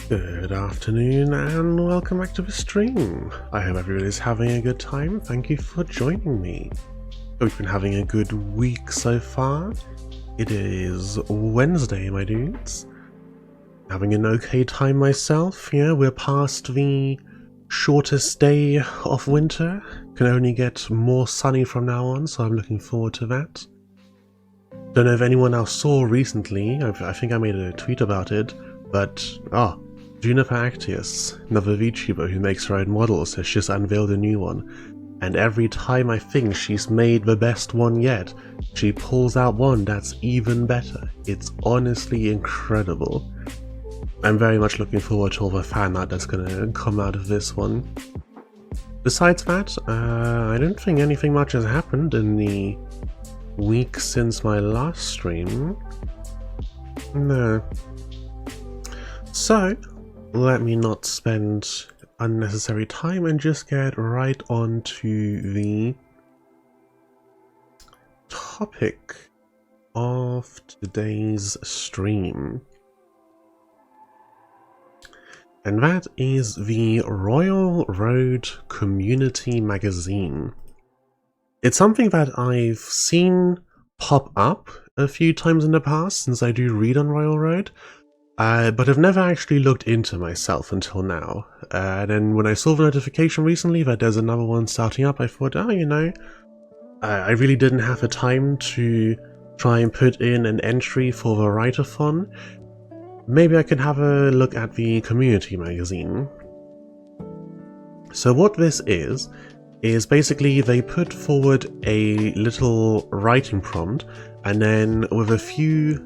Good afternoon and welcome back to the stream. I hope everybody's having a good time. Thank you for joining me. Hope you've been having a good week so far. It is Wednesday, my dudes. Having an okay time myself. Yeah, we're past the shortest day of winter. Can only get more sunny from now on, so I'm looking forward to that. Don't know if anyone else saw recently, I think I made a tweet about it, but Juniper Actius, another VTuber who makes her own models, has just unveiled a new one, and every time I think she's made the best one yet, she pulls out one that's even better. It's honestly incredible. I'm very much looking forward to all the fan art that's gonna come out of this one. Besides that, I don't think anything much has happened in the week since my last stream. No. So, let me not spend unnecessary time and just get right on to the topic of today's stream. And that is the Royal Road Community Magazine. It's something that I've seen pop up a few times in the past since I do read on Royal Road. But I've never actually looked into myself until now. And then when I saw the notification recently that there's another one starting up, I thought, I really didn't have the time to try and put in an entry for the write-a-thon. Maybe I could have a look at the community magazine. So what this is basically they put forward a little writing prompt, and then with a few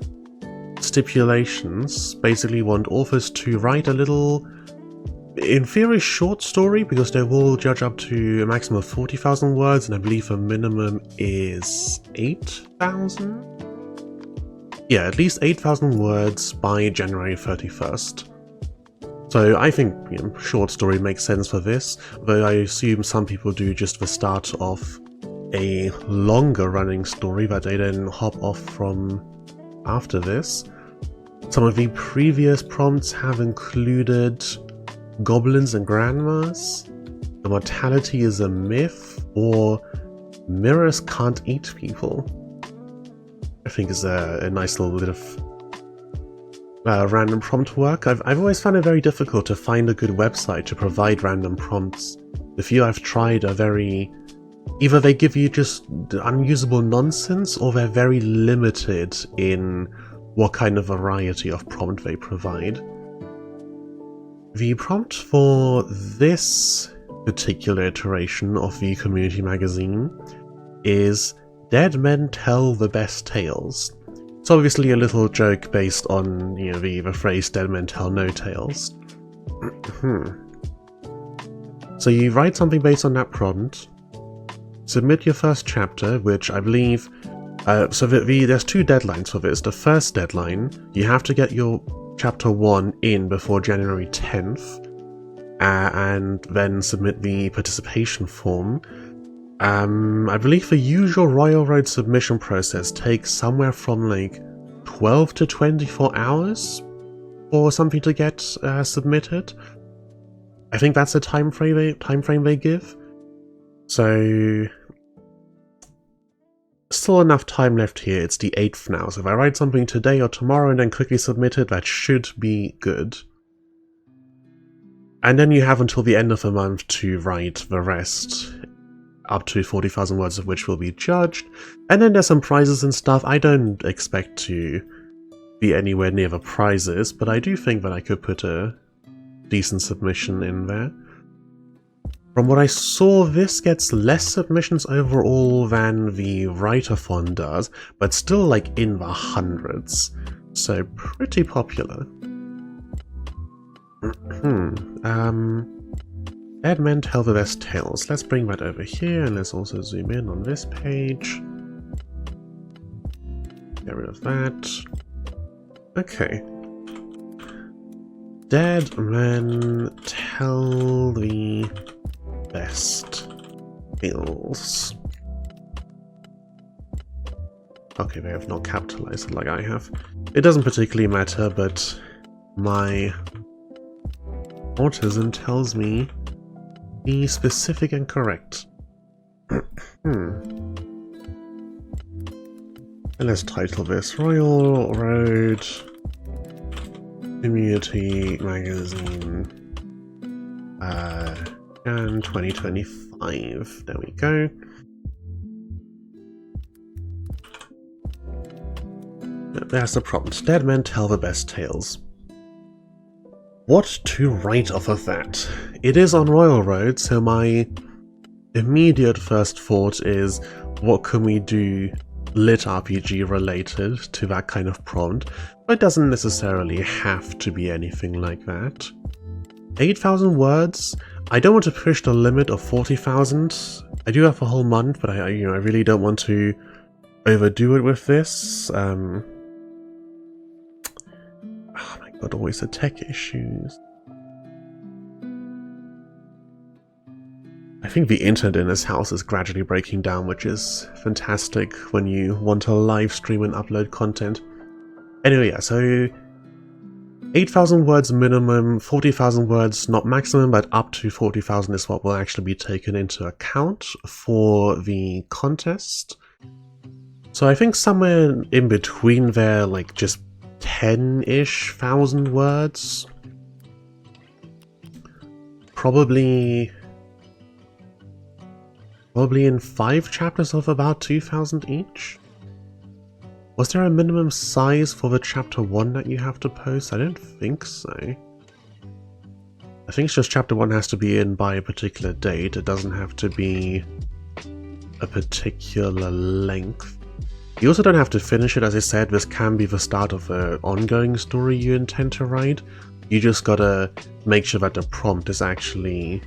stipulations, basically want authors to write a little, in theory, short story, because they will judge up to a maximum of 40,000 words, and I believe the minimum is 8,000? Yeah, at least 8,000 words by January 31st. So I think short story makes sense for this, though I assume some people do just the start of a longer running story that they then hop off from after this. Some of the previous prompts have included goblins and grandmas, immortality is a myth, or mirrors can't eat people. I think is a nice little bit of random prompt work. I've always found it very difficult to find a good website to provide random prompts. The few I've tried are very... either they give you just unusable nonsense, or they're very limited in what kind of variety of prompt they provide. The prompt for this particular iteration of the community magazine is "Dead Men Tell the Best Tales." It's obviously a little joke based on, you know, the phrase "dead men tell no tales." So you write something based on that prompt, submit your first chapter, which I believe... there's two deadlines for this. The first deadline, you have to get your chapter 1 in before January 10th, and then submit the participation form. I believe the usual Royal Road submission process takes somewhere from like 12 to 24 hours for something to get submitted. I think that's the time frame they give. So still enough time left here. It's the 8th now, so if I write something today or tomorrow and then quickly submit it, that should be good. And then you have until the end of the month to write the rest, up to 40,000 words of which will be judged. And then there's some prizes and stuff. I don't expect to be anywhere near the prizes, but I do think that I could put a decent submission in there. From what I saw, this gets less submissions overall than the Write-a-thon does, but still like in the hundreds, so pretty popular. Dead Men Tell the Best Tales. Let's bring that over here, and let's also zoom in on this page. Get rid of that. Okay. Dead Men Tell the Best Tales. Okay, they have not capitalized it like I have. It doesn't particularly matter, but my autism tells me be specific and correct. And let's title this Royal Road Community Magazine Jan 2025. There we go. There's the prompt. Dead Men Tell the Best Tales. What to write off of that? It is on Royal Road, so my immediate first thought is, what can we do lit RPG related to that kind of prompt? But it doesn't necessarily have to be anything like that. 8,000 words? I don't want to push the limit of 40,000. I do have a whole month, but I really don't want to overdo it with this. Oh my god, always the tech issues. I think the internet in this house is gradually breaking down, which is fantastic when you want to live stream and upload content. Anyway, yeah, so 8,000 words minimum, 40,000 words not maximum, but up to 40,000 is what will actually be taken into account for the contest. So I think somewhere in between there, like just 10-ish thousand words. Probably in 5 chapters of about 2,000 each. Was there a minimum size for the chapter 1 that you have to post? I don't think so. I think it's just chapter 1 has to be in by a particular date. It doesn't have to be a particular length. You also don't have to finish it, as I said. This can be the start of an ongoing story you intend to write. You just gotta make sure that the prompt is actually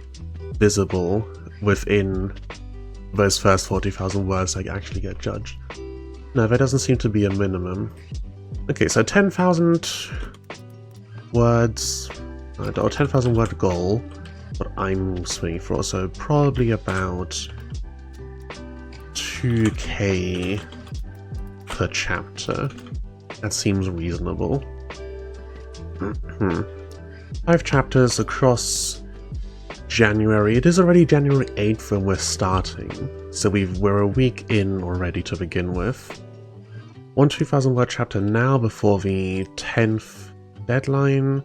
visible within those first 40,000 words that actually get judged. No, there doesn't seem to be a minimum. Okay, so 10,000 words, or 10,000 word goal, what I'm swinging for, so probably about 2k per chapter. That seems reasonable. 5 chapters across January. It is already January 8th when we're starting, so we're a week in already to begin with. One 2,000 word chapter now before the 10th deadline,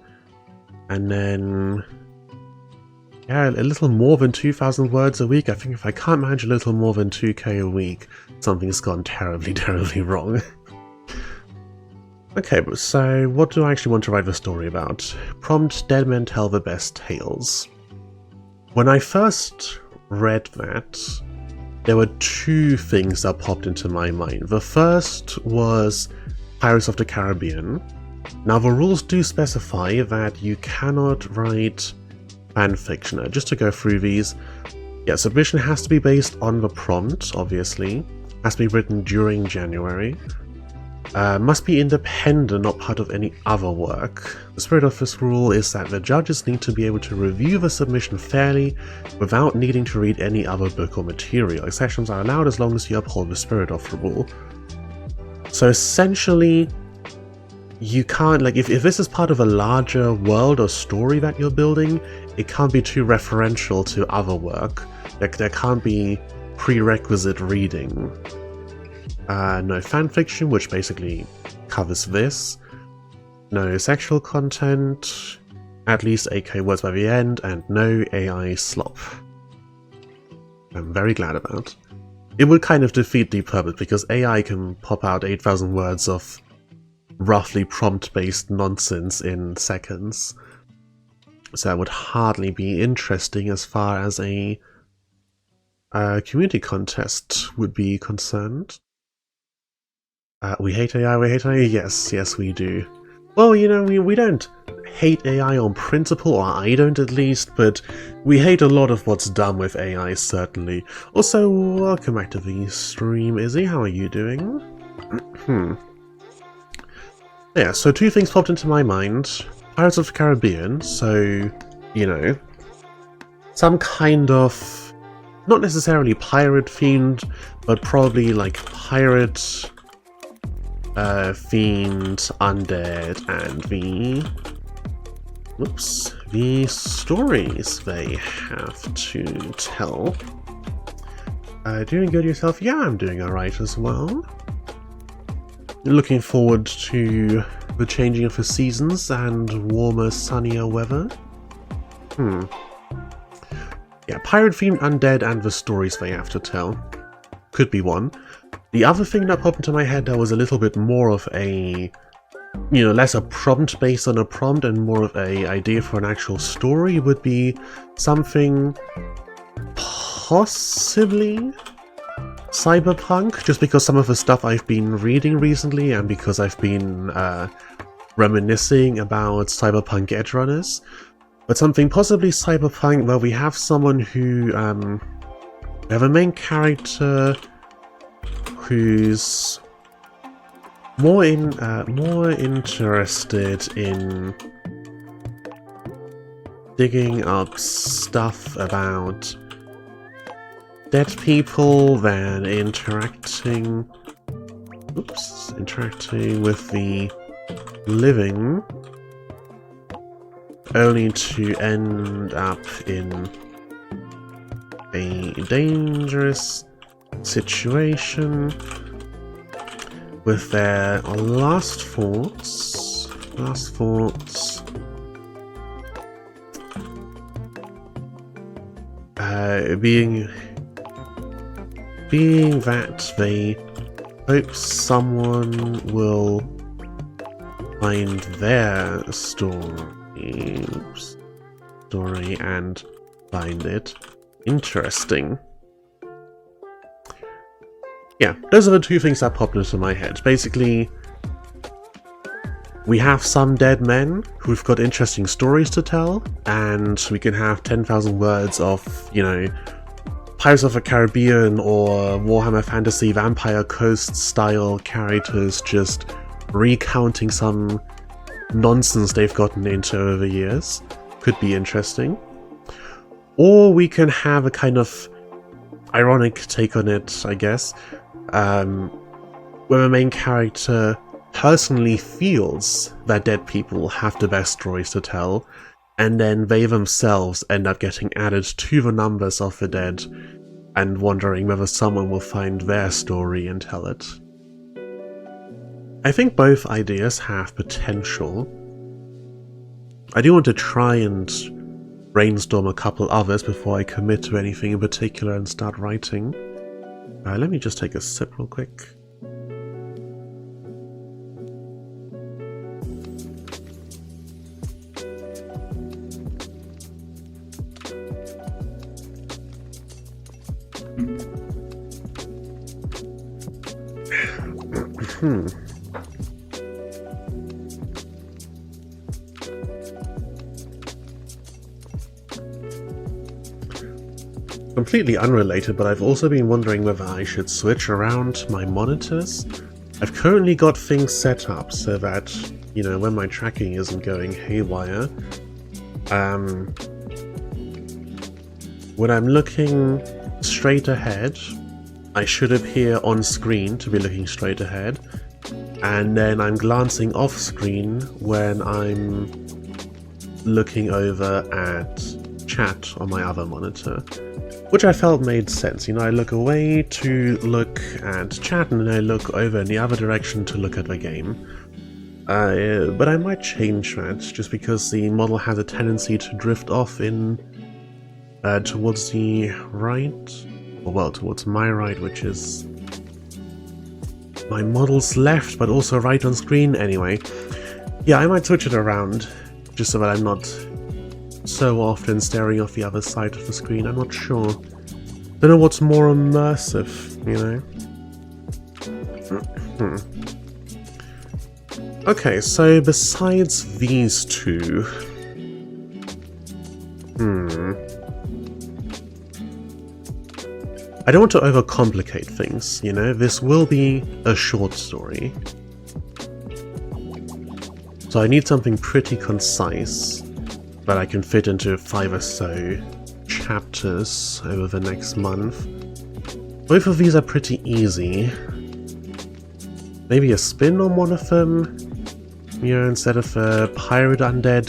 and then yeah, a little more than 2,000 words a week. I think if I can't manage a little more than 2k a week, something's gone terribly, terribly wrong. Okay, so what do I actually want to write the story about? Prompt: Dead Men Tell the Best Tales. When I first read that, there were two things that popped into my mind. The first was Pirates of the Caribbean. Now the rules do specify that you cannot write fanfiction. Just to go through these, yeah, submission has to be based on the prompt, obviously, has to be written during January, must be independent, not part of any other work. The spirit of this rule is that the judges need to be able to review the submission fairly without needing to read any other book or material. Exceptions are allowed as long as you uphold the spirit of the rule. So essentially, you can't, like, if this is part of a larger world or story that you're building, it can't be too referential to other work. Like, there can't be prerequisite reading. No fanfiction, which basically covers this. No sexual content, at least 8k words by the end, and no AI slop. I'm very glad about. It would kind of defeat the purpose, because AI can pop out 8,000 words of roughly prompt-based nonsense in seconds. So that would hardly be interesting as far as a community contest would be concerned. We hate AI, we hate AI? Yes, we do. Well, you know, we don't hate AI on principle, or I don't at least, but we hate a lot of what's done with AI, certainly. Also, welcome back to the stream, Izzy. How are you doing? Yeah, so two things popped into my mind. Pirates of the Caribbean, so, you know, some kind of, not necessarily pirate-themed, but probably like pirate themed undead, and the stories they have to tell. Doing good yourself? Yeah, I'm doing alright as well. Looking forward to the changing of the seasons and warmer, sunnier weather. Yeah, pirate-themed undead and the stories they have to tell. Could be one. The other thing that popped into my head that was a little bit more of a, you know, less a prompt based on a prompt and more of a idea for an actual story would be something possibly cyberpunk, just because some of the stuff I've been reading recently and because I've been reminiscing about cyberpunk edgerunners, but something possibly cyberpunk where we have someone who, we have a main character who's more interested in digging up stuff about dead people than interacting with the living, only to end up in a dangerous situation with their last thoughts being that they hope someone will find their story and find it interesting. Yeah, those are the two things that popped into my head. Basically, we have some dead men who've got interesting stories to tell, and we can have 10,000 words of, you know, Pirates of the Caribbean or Warhammer Fantasy Vampire Coast style characters just recounting some nonsense they've gotten into over the years. Could be interesting. Or we can have a kind of ironic take on it, I guess, where the main character personally feels that dead people have the best stories to tell, and then they themselves end up getting added to the numbers of the dead and wondering whether someone will find their story and tell it. I think both ideas have potential. I do want to try and brainstorm a couple others before I commit to anything in particular and start writing. Let me just take a sip real quick. Completely unrelated, but I've also been wondering whether I should switch around my monitors. I've currently got things set up so that, you know, when my tracking isn't going haywire, when I'm looking straight ahead, I should appear on screen to be looking straight ahead, and then I'm glancing off screen when I'm looking over at chat on my other monitor. Which I felt made sense. You know, I look away to look at chat and then I look over in the other direction to look at the game. But I might change that just because the model has a tendency to drift off in towards the right, or well, towards my right, which is my model's left, but also right on screen. Anyway, yeah, I might switch it around just so that I'm not so often staring off the other side of the screen. I'm not sure. Don't know what's more immersive, you know? Okay, so besides these two... I don't want to overcomplicate things, you know? This will be a short story. So I need something pretty concise that I can fit into 5 or so chapters over the next month. Both of these are pretty easy. Maybe a spin on one of them, you know, instead of a pirate undead.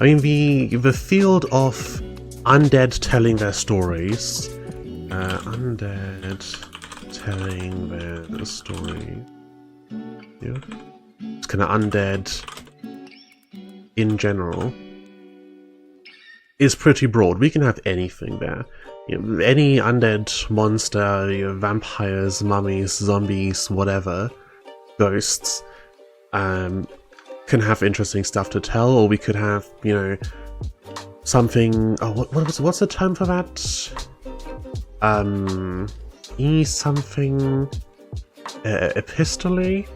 I mean, the field of undead telling their stories. Undead telling their story. Yeah. It's kind of undead in general. Is pretty broad. We can have anything there. You know, any undead monster, you know, vampires, mummies, zombies, whatever, ghosts, can have interesting stuff to tell, or we could have, you know, something. Oh, what's the term for that? Something epistolary.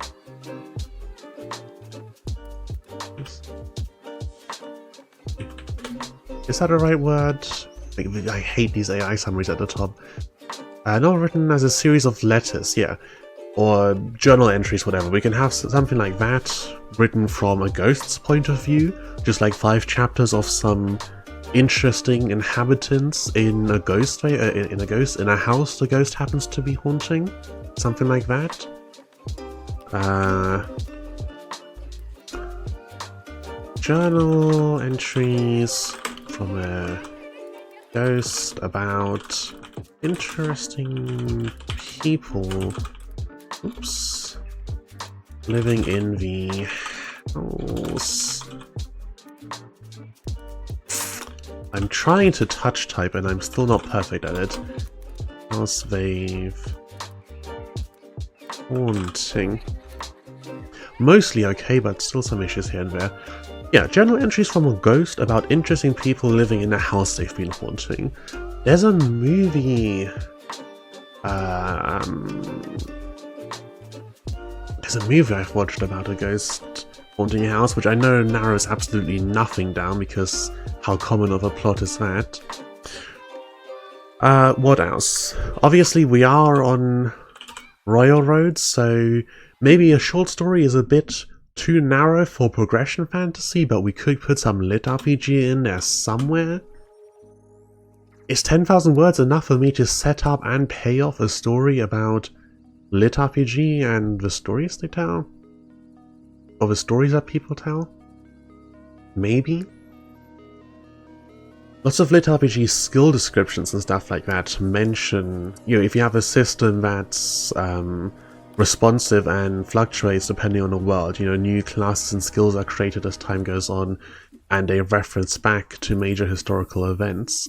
Is that a right word? I hate these AI summaries at the top. Not written as a series of letters, yeah. Or journal entries, whatever. We can have something like that, written from a ghost's point of view. Just like 5 chapters of some interesting inhabitants in a ghost, in a house the ghost happens to be haunting. Something like that. Journal entries from a ghost about interesting people, oops, living in the house. I'm trying to touch type and I'm still not perfect at it. House they've haunting. Mostly okay, but still some issues here and there. Yeah, journal entries from a ghost about interesting people living in a house they've been haunting. There's a movie... there's a movie I've watched about a ghost haunting a house, which I know narrows absolutely nothing down because how common of a plot is that? What else? Obviously we are on Royal Road, so maybe a short story is a bit too narrow for progression fantasy, but we could put some lit RPG in there somewhere. Is 10,000 words enough for me to set up and pay off a story about lit RPG and the stories they tell? Or the stories that people tell? Maybe? Lots of lit RPG skill descriptions and stuff like that mention, you know, if you have a system that's responsive and fluctuates depending on the world. You know, new classes and skills are created as time goes on, and they reference back to major historical events,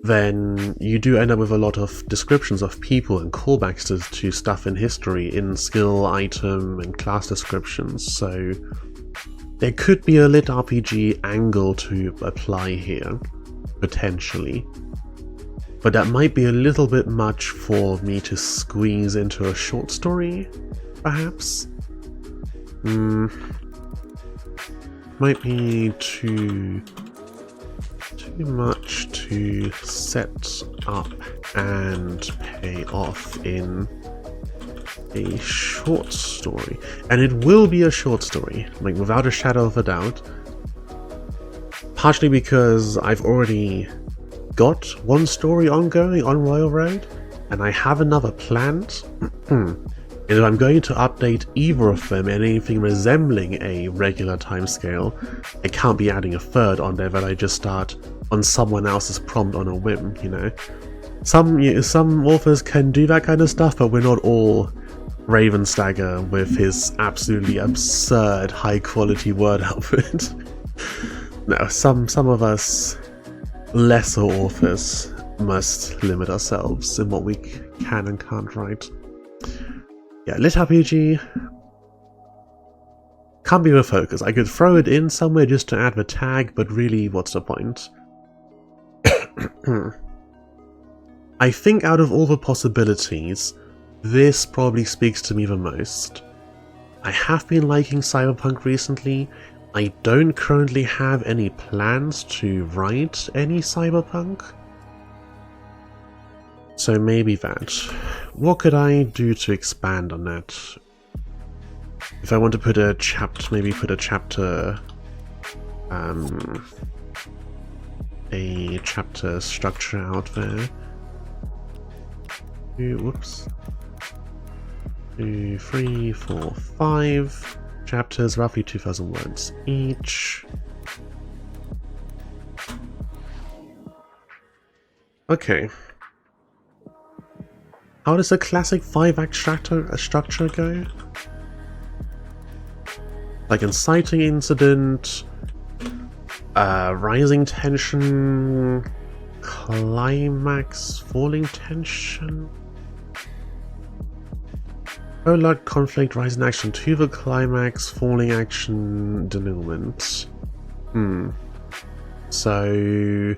then you do end up with a lot of descriptions of people and callbacks to stuff in history in skill, item, and class descriptions. So there could be a lit RPG angle to apply here, potentially. But that might be a little bit much for me to squeeze into a short story, perhaps? Might be too much to set up and pay off in a short story. And it will be a short story, like without a shadow of a doubt. Partially because I've already got one story ongoing on Royal Road, and I have another planned. If I'm going to update either of them in anything resembling a regular timescale, I can't be adding a third on there that I just start on someone else's prompt on a whim, you know? Some authors can do that kind of stuff, but we're not all Ravenstagger with his absolutely absurd high-quality word output. No, some of us lesser authors must limit ourselves in what we can and can't write. Yeah, lit RPG can't be the focus. I could throw it in somewhere just to add the tag, but really, what's the point? I think out of all the possibilities, this probably speaks to me the most. I have been liking Cyberpunk recently. I don't currently have any plans to write any Cyberpunk. So maybe that. What could I do to expand on that? If I want to put a chapter, maybe put a chapter structure out there. Whoops. 2, 3, 4, 5 chapters, roughly 2,000 words each. Okay. How does a classic 5-act structure go? Like inciting incident, rising tension, climax, falling tension, prologue, conflict, rising action to the climax, falling action, denouement. So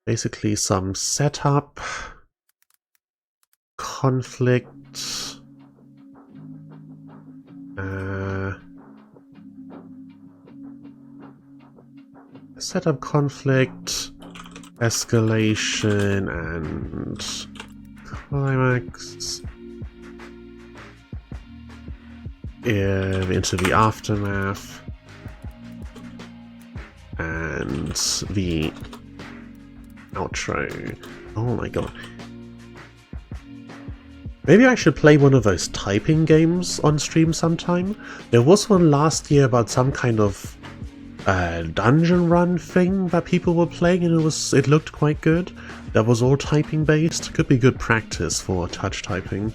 basically some setup, conflict, setup, conflict, escalation, and climax into the aftermath, and the outro. Oh my god. Maybe I should play one of those typing games on stream sometime. There was one last year about some kind of dungeon run thing that people were playing, and it looked quite good. That was all typing based. Could be good practice for touch typing.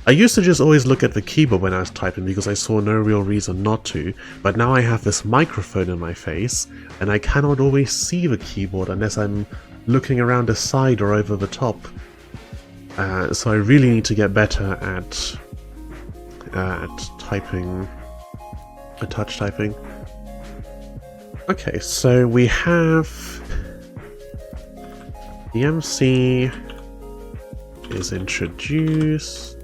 I used to just always look at the keyboard when I was typing because I saw no real reason not to, but now I have this microphone in my face and I cannot always see the keyboard unless I'm looking around the side or over the top. So I really need to get better at typing, touch typing. Okay, so we have the MC is introduced.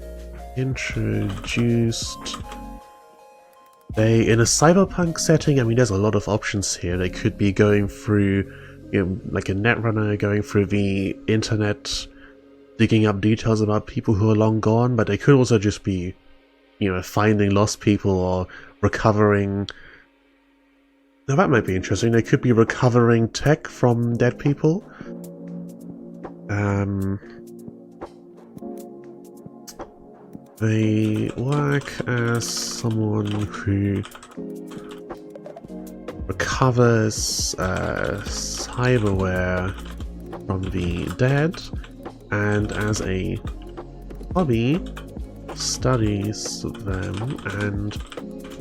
They, in a cyberpunk setting, I mean, there's a lot of options here. They could be going through, you know, like a netrunner, going through the internet, digging up details about people who are long gone, but they could also just be, you know, finding lost people or recovering. Now that might be interesting. They could be recovering tech from dead people. They work as someone who recovers cyberware from the dead, and as a hobby studies them and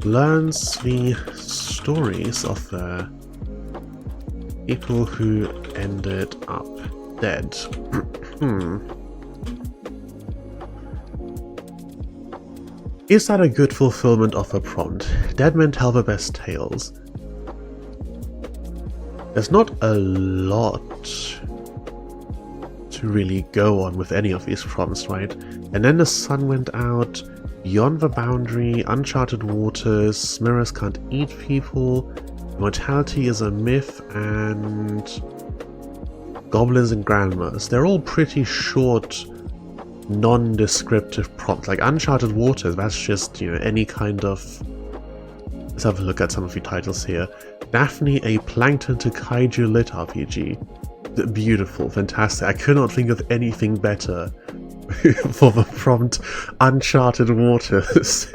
learns the stories of the people who ended up dead. Is that a good fulfillment of a prompt? Dead men tell the best tales. There's not a lot to really go on with any of these prompts, right? And then the sun went out, beyond the boundary, uncharted waters, mirrors can't eat people, mortality is a myth, and goblins and grandmas. They're all pretty short, non-descriptive prompts. Like uncharted waters, that's just, you know, any kind of... Let's have a look at some of the titles here. Daphne, a Plankton to Kaiju lit RPG. Beautiful, fantastic. I could not think of anything better for the prompt Uncharted Waters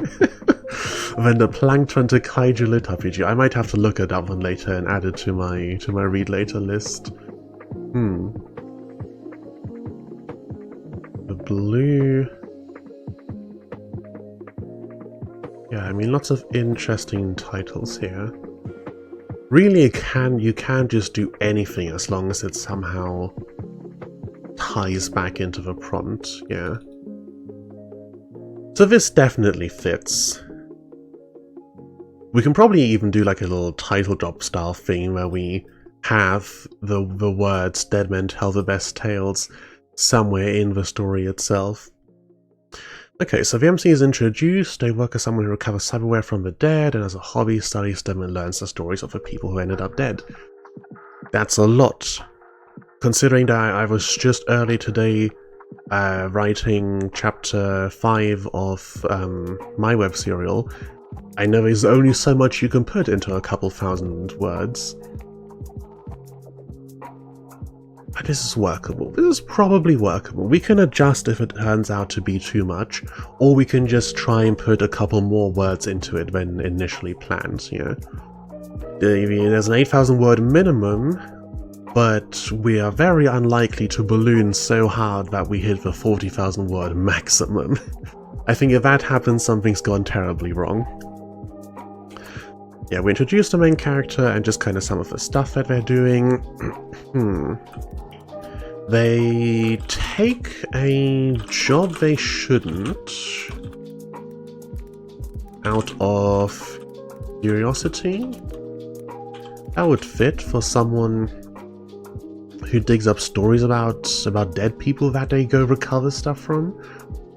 than the Plankton to Kaiju lit RPG. I might have to look at that one later and add it to my read later list. The blue... Yeah, I mean, lots of interesting titles here. Really, you can just do anything as long as it somehow ties back into the prompt, yeah. So this definitely fits. We can probably even do like a little title drop style thing where we have the words "Dead men tell the best tales" somewhere in the story itself. Okay, so the MC is introduced. They work as someone who recovers cyberware from the dead, and as a hobby studies them and learns the stories of the people who ended up dead. That's a lot. Considering that I was just early today writing chapter 5 of my web serial, I know there's only so much you can put into a couple thousand words. But this is workable. This is probably workable. We can adjust if it turns out to be too much, or we can just try and put a couple more words into it than initially planned, you know. There's an 8,000 word minimum, but we are very unlikely to balloon so hard that we hit the 40,000 word maximum. I think if that happens, something's gone terribly wrong. Yeah, we introduce the main character and just kind of some of the stuff that they're doing. They take a job they shouldn't out of curiosity. That would fit for someone who digs up stories about dead people that they go recover stuff from.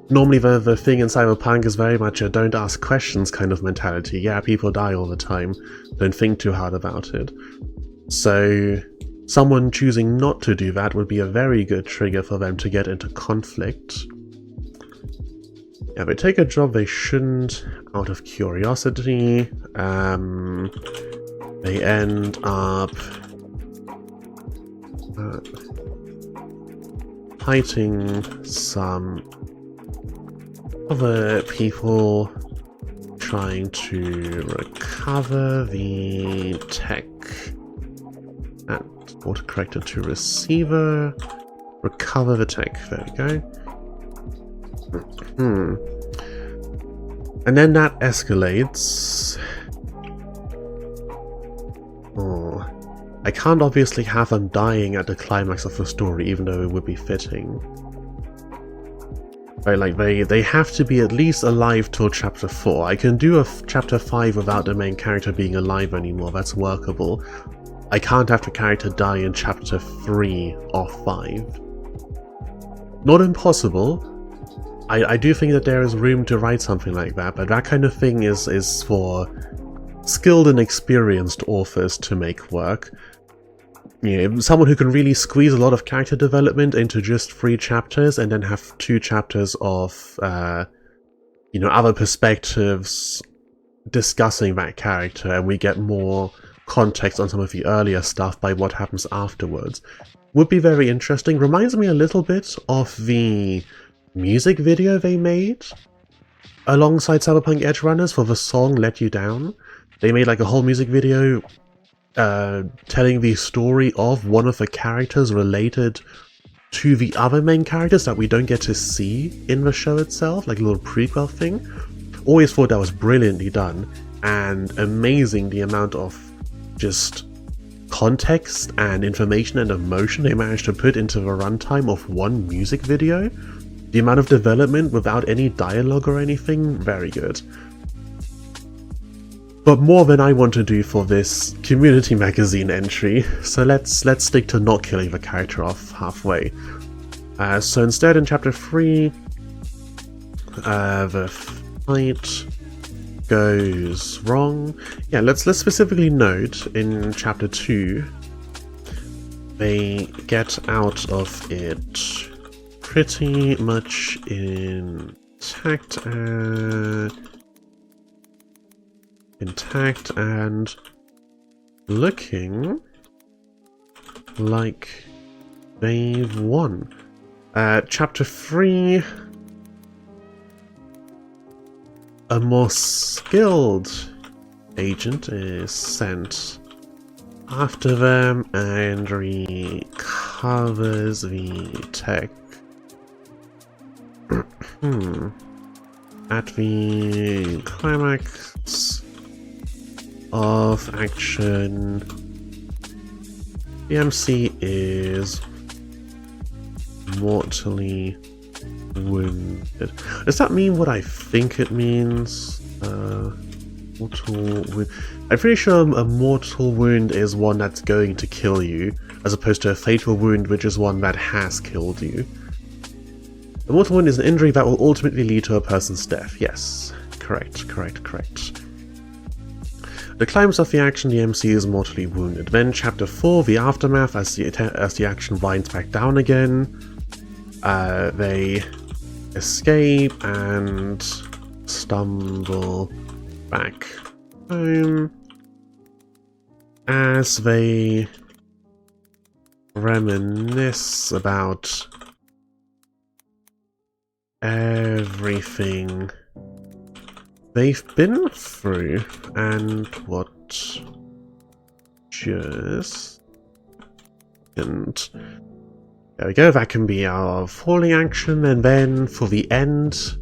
Normally the thing in Cyberpunk is very much a don't ask questions kind of mentality. Yeah, people die all the time. Don't think too hard about it. So someone choosing not to do that would be a very good trigger for them to get into conflict. Yeah, they take a job they shouldn't out of curiosity. They end up fighting some other people trying to recover the tech. And autocorrected to receiver. Recover the tech. There we go. And then that escalates. Oh. I can't obviously have them dying at the climax of the story, even though it would be fitting. Right, like they have to be at least alive till chapter 4. I can do a chapter 5 without the main character being alive anymore, that's workable. I can't have the character die in chapter 3 or 5. Not impossible. I do think that there is room to write something like that, but that kind of thing is for skilled and experienced authors to make work. You know, someone who can really squeeze a lot of character development into just 3 chapters and then have 2 chapters of, you know, other perspectives discussing that character, and we get more context on some of the earlier stuff by what happens afterwards. Would be very interesting. Reminds me a little bit of the music video they made alongside Cyberpunk Edgerunners for the song Let You Down. They made like a whole music video telling the story of one of the characters related to the other main characters that we don't get to see in the show itself, like a little prequel thing. Always thought that was brilliantly done, and amazing the amount of just context and information and emotion they managed to put into the runtime of one music video. The amount of development without any dialogue or anything, very good. But more than I want to do for this community magazine entry, so let's stick to not killing the character off halfway. So instead, in chapter 3, the fight goes wrong. Yeah, let's specifically note in chapter 2, they get out of it pretty much intact and looking like they've won. Chapter 3, a more skilled agent is sent after them and recovers the tech. At the climax of action, the MC is mortally wounded. Does that mean what I think it means? Mortal wound. I'm pretty sure a mortal wound is one that's going to kill you, as opposed to a fatal wound, which is one that has killed you. A mortal wound is an injury that will ultimately lead to a person's death. Yes, correct. The climax of the action, the MC is mortally wounded. Then chapter 4, the aftermath, as the action winds back down again. They escape and stumble back home as they reminisce about everything they've been through and what just happened. There we go, that can be our falling action, and then for the end,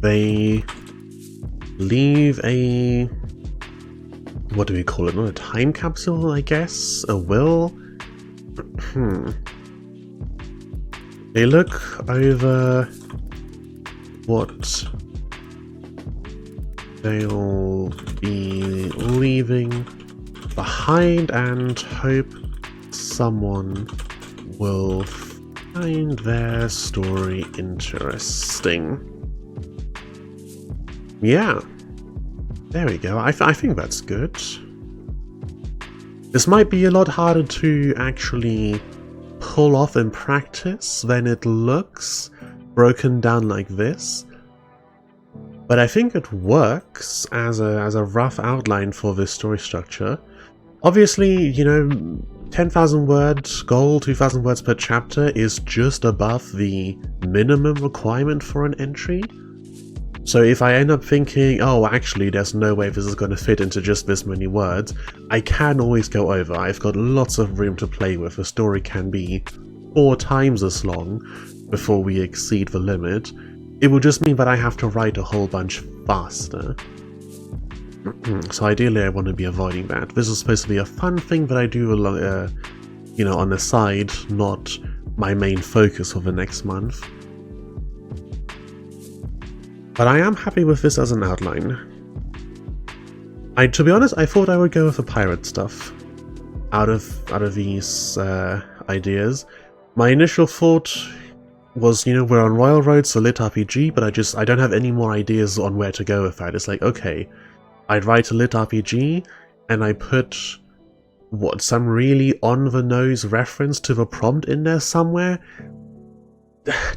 they leave a, what do we call it, not a time capsule, I guess? A will? They look over what they'll be leaving behind and hope someone will find their story interesting. Yeah, there we go. I think that's good. This might be a lot harder to actually pull off in practice than it looks broken down like this, but I think it works as a rough outline for this story structure. Obviously, you know, 10,000 words goal, 2,000 words per chapter is just above the minimum requirement for an entry. So if I end up thinking, oh, actually, there's no way this is going to fit into just this many words, I can always go over. I've got lots of room to play with. The story can be 4 times as long before we exceed the limit. It will just mean that I have to write a whole bunch faster. So ideally I want to be avoiding that. This is supposed to be a fun thing that I do you know, on the side, not my main focus for the next month. But I am happy with this as an outline. To be honest, I thought I would go with the pirate stuff out of these ideas. My initial thought was, you know, we're on Royal Road, so lit RPG, but I don't have any more ideas on where to go with that. It's like, okay, I'd write a lit RPG, and I put some really on-the-nose reference to the prompt in there somewhere.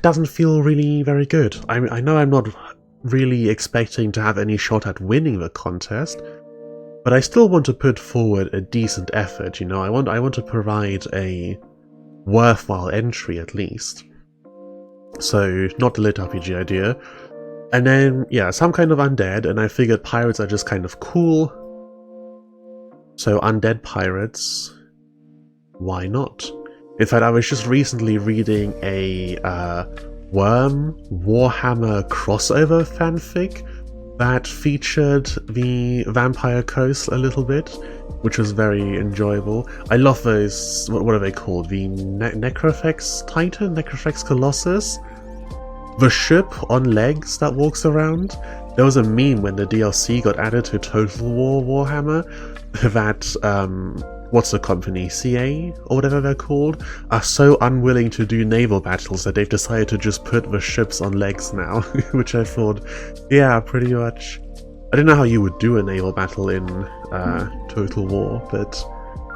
Doesn't feel really very good. I know I'm not really expecting to have any shot at winning the contest, but I still want to put forward a decent effort, you know. I want to provide a worthwhile entry at least. So, not the lit RPG idea. And then, yeah, some kind of undead, and I figured pirates are just kind of cool. So undead pirates, why not? In fact, I was just recently reading a Worm Warhammer crossover fanfic that featured the Vampire Coast a little bit, which was very enjoyable. I love those, what are they called? The Necrofex Titan? Necrofex Colossus? The ship on legs that walks around? There was a meme when the DLC got added to Total War Warhammer that, what's the company, CA, or whatever they're called, are so unwilling to do naval battles that they've decided to just put the ships on legs now, which I thought, yeah, pretty much. I don't know how you would do a naval battle in Total War, but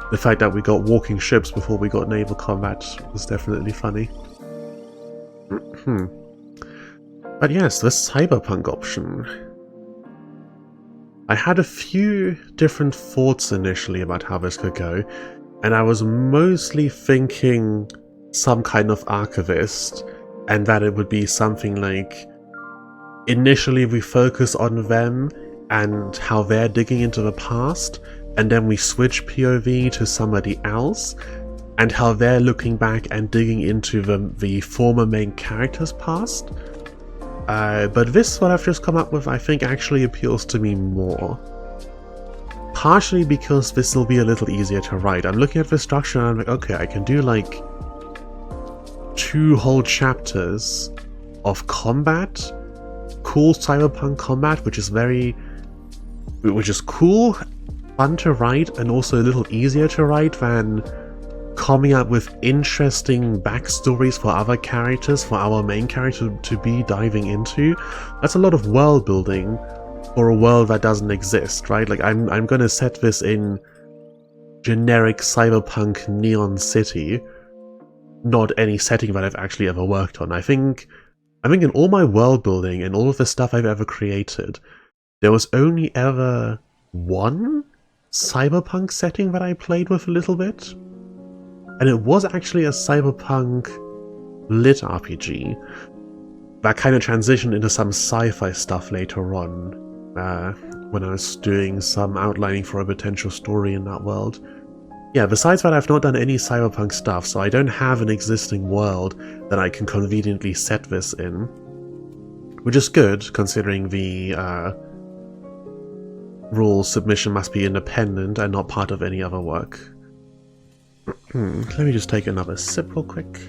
the fact that we got walking ships before we got naval combat was definitely funny. But yes, the cyberpunk option. I had a few different thoughts initially about how this could go, and I was mostly thinking some kind of archivist, and that it would be something like, initially we focus on them and how they're digging into the past, and then we switch POV to somebody else, and how they're looking back and digging into the former main character's past. But this, what I've just come up with, I think actually appeals to me more. Partially because this will be a little easier to write. I'm looking at the structure and I'm like, okay, I can do like 2 whole chapters of combat, cool cyberpunk combat, which is cool, fun to write, and also a little easier to write than coming up with interesting backstories for other characters, for our main character to be diving into. That's a lot of world building for a world that doesn't exist, right? Like, I'm gonna set this in generic cyberpunk Neon City, not any setting that I've actually ever worked on. I think in all my world building and all of the stuff I've ever created, there was only ever one cyberpunk setting that I played with a little bit. And it was actually a cyberpunk lit RPG that kind of transitioned into some sci-fi stuff later on, when I was doing some outlining for a potential story in that world. Yeah, besides that, I've not done any cyberpunk stuff, so I don't have an existing world that I can conveniently set this in. Which is good, considering the rule submission must be independent and not part of any other work. Let me just take another sip real quick.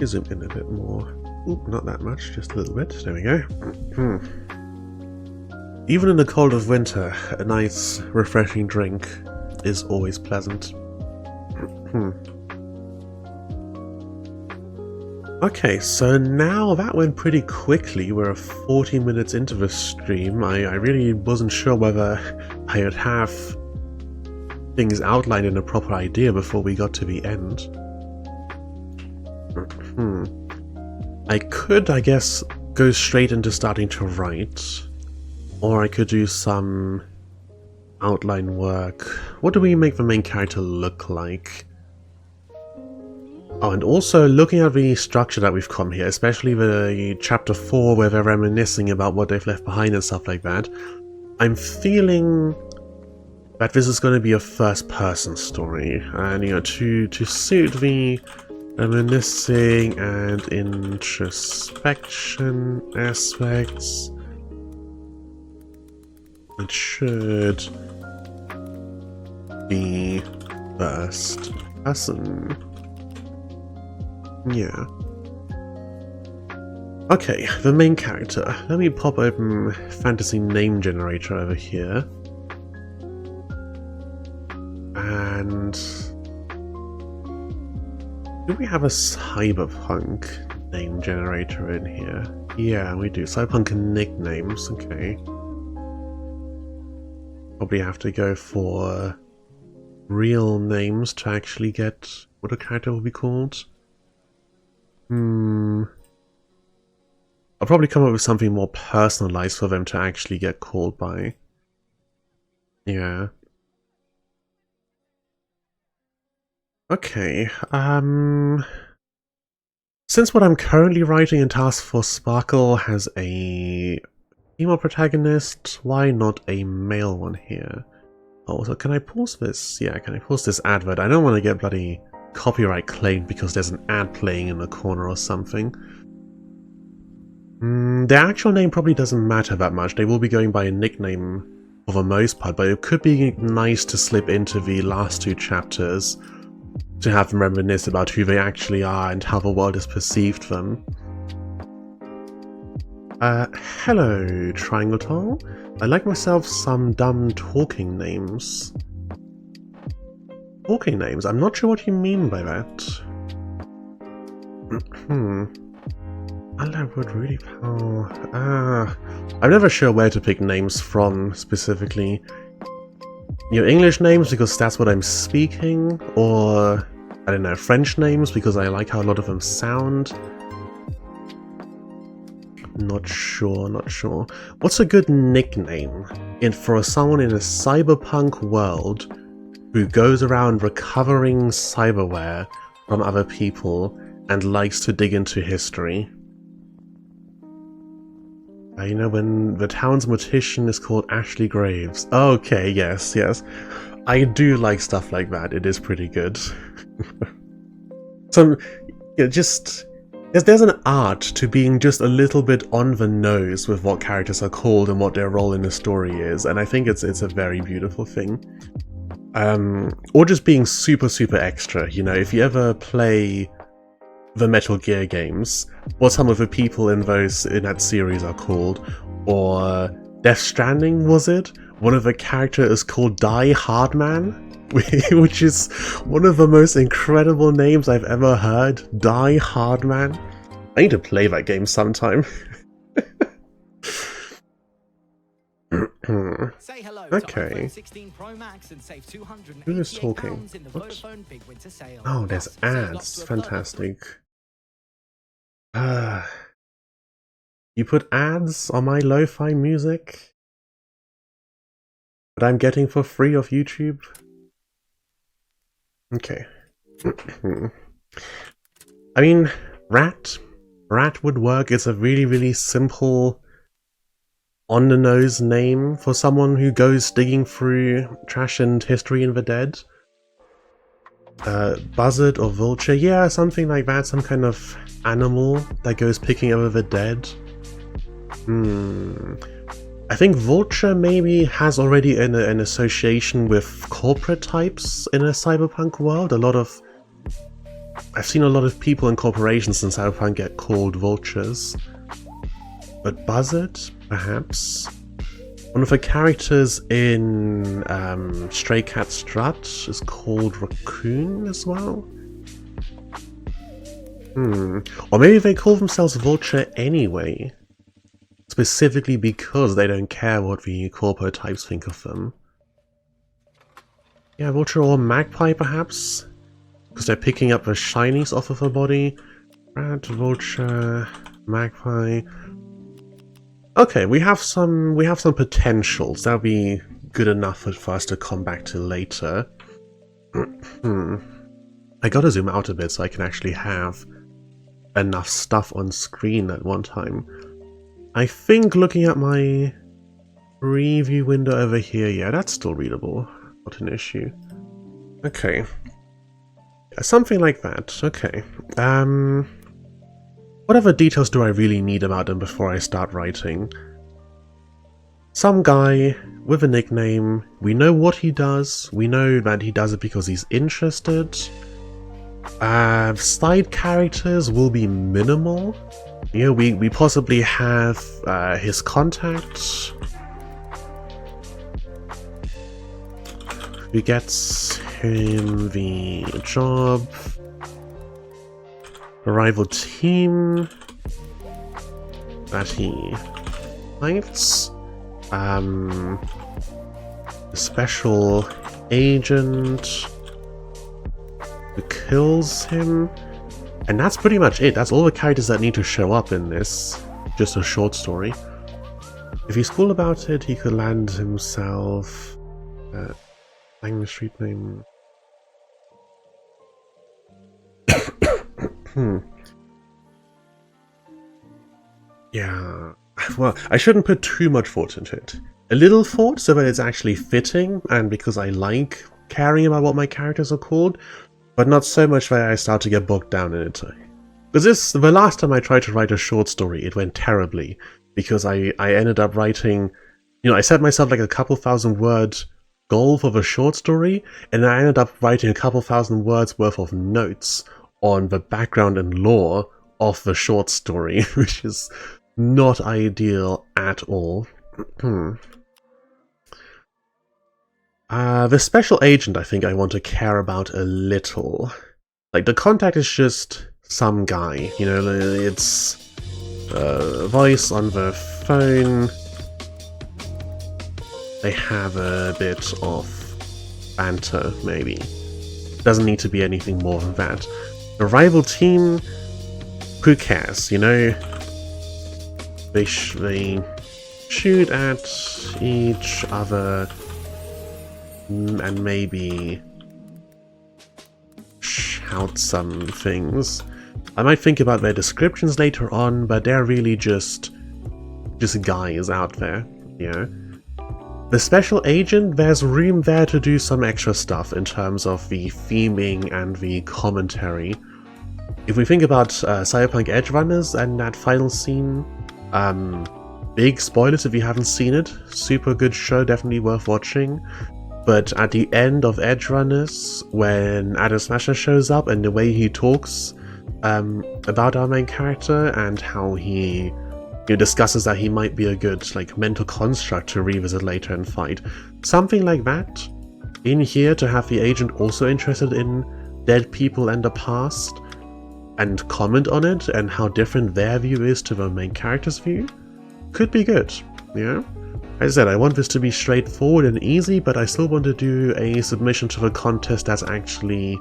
Zoom in a bit more. Ooh, not that much, just a little bit. There we go. Even in the cold of winter, a nice, refreshing drink is always pleasant. Okay, so now that went pretty quickly. We're 40 minutes into the stream. I really wasn't sure whether I would have things outlined in a proper idea before we got to the end. I could, I guess, go straight into starting to write, or I could do some outline work. What do we make the main character look like? Oh, and also looking at the structure that we've come here, especially the chapter 4 where they're reminiscing about what they've left behind and stuff like that, I'm feeling that this is going to be a first-person story, and you know, to suit the reminiscing and introspection aspects, it should be first person. Yeah. Okay, the main character. Let me pop open Fantasy Name Generator over here. And do we have a cyberpunk name generator in here? Yeah, we do. Cyberpunk nicknames, okay. Probably have to go for real names to actually get what a character will be called. I'll probably come up with something more personalized for them to actually get called by. Yeah. Okay, since what I'm currently writing in Task Force Sparkle has a female protagonist, why not a male one here? Oh, so can I pause this? Yeah, can I pause this advert? I don't want to get bloody copyright claimed because there's an ad playing in the corner or something. Their actual name probably doesn't matter that much. They will be going by a nickname for the most part, but it could be nice to slip into the last 2 chapters to have them reminisce about who they actually are and how the world has perceived them. Hello, Triangle Tall. I like myself some dumb talking names. Talking names? I'm not sure what you mean by that. I would really pal. I'm never sure where to pick names from specifically. English names because that's what I'm speaking, or I don't know, French names because I like how a lot of them sound. Not sure. What's a good nickname for someone in a cyberpunk world who goes around recovering cyberware from other people and likes to dig into history? When the town's mortician is called Ashley Graves. Okay, yes. I do like stuff like that. It is pretty good. There's an art to being just a little bit on the nose with what characters are called and what their role in the story is, and I think it's a very beautiful thing. Or just being super extra. If you ever play the Metal Gear games, what some of the people in that series are called, or Death Stranding, was it? One of the characters is called Die Hardman, which is one of the most incredible names I've ever heard. Die Hardman. I need to play that game sometime. Say hello Okay. to iPhone 16 Pro Max and save £288 Who is talking? in the What? Vodafone Big Winter Sale. Oh, there's Plus, save up ads. to a further Fantastic. You put ads on my lo-fi music that I'm getting for free off YouTube? Okay. I mean, Rat would work. It's a really simple, on-the-nose name for someone who goes digging through trash and history in the dead. Buzzard or Vulture, yeah, something like that, some kind of animal that goes picking over the dead. I think Vulture maybe has already an association with corporate types in a cyberpunk world. I've seen a lot of people in corporations in Cyberpunk get called vultures. But Buzzard, perhaps? One of the characters in Stray Cat Strut is called Raccoon as well? Or maybe they call themselves Vulture anyway, specifically because they don't care what the corporate types think of them. Yeah, Vulture or Magpie perhaps? Because they're picking up the shinies off of her body. Rat, Vulture, Magpie. Okay, we have some potentials. That'll be good enough for us to come back to later. I gotta zoom out a bit so I can actually have enough stuff on screen at one time. I think looking at my preview window over here, yeah, that's still readable. Not an issue. Okay. Something like that. Okay. What other details do I really need about them before I start writing? Some guy with a nickname, we know what he does, we know that he does it because he's interested. Side characters will be minimal. We possibly have his contact. Who gets him the job. A rival team that he fights. the special agent who kills him, and that's pretty much it. That's all the characters that need to show up in this. Just a short story. If he's cool about it, he could land himself the street name. Yeah, well, I shouldn't put too much thought into it. A little thought so that it's actually fitting, and because I like caring about what my characters are called, but not so much that I start to get bogged down in it. Because the last time I tried to write a short story, it went terribly, because I ended up writing, I set myself like a couple thousand word goal for the short story, and I ended up writing a couple thousand words worth of notes on the background and lore of the short story, which is not ideal at all. The special agent, I think I want to care about a little. Like, the contact is just some guy, it's a voice on the phone. They have a bit of banter, maybe. Doesn't need to be anything more than that. The rival team, who cares, They shoot at each other and maybe shout some things. I might think about their descriptions later on, but they're really just guys out there, The special agent, there's room there to do some extra stuff in terms of the theming and the commentary. If we think about Cyberpunk Edgerunners and that final scene, big spoilers if you haven't seen it, super good show, definitely worth watching. But at the end of Edgerunners, when Adam Smasher shows up and the way he talks about our main character and how he discusses that he might be a good mental construct to revisit later and fight. Something like that in here, to have the agent also interested in dead people and the past and comment on it and how different their view is to the main character's view, could be good, As I said, I want this to be straightforward and easy, but I still want to do a submission to the contest that's actually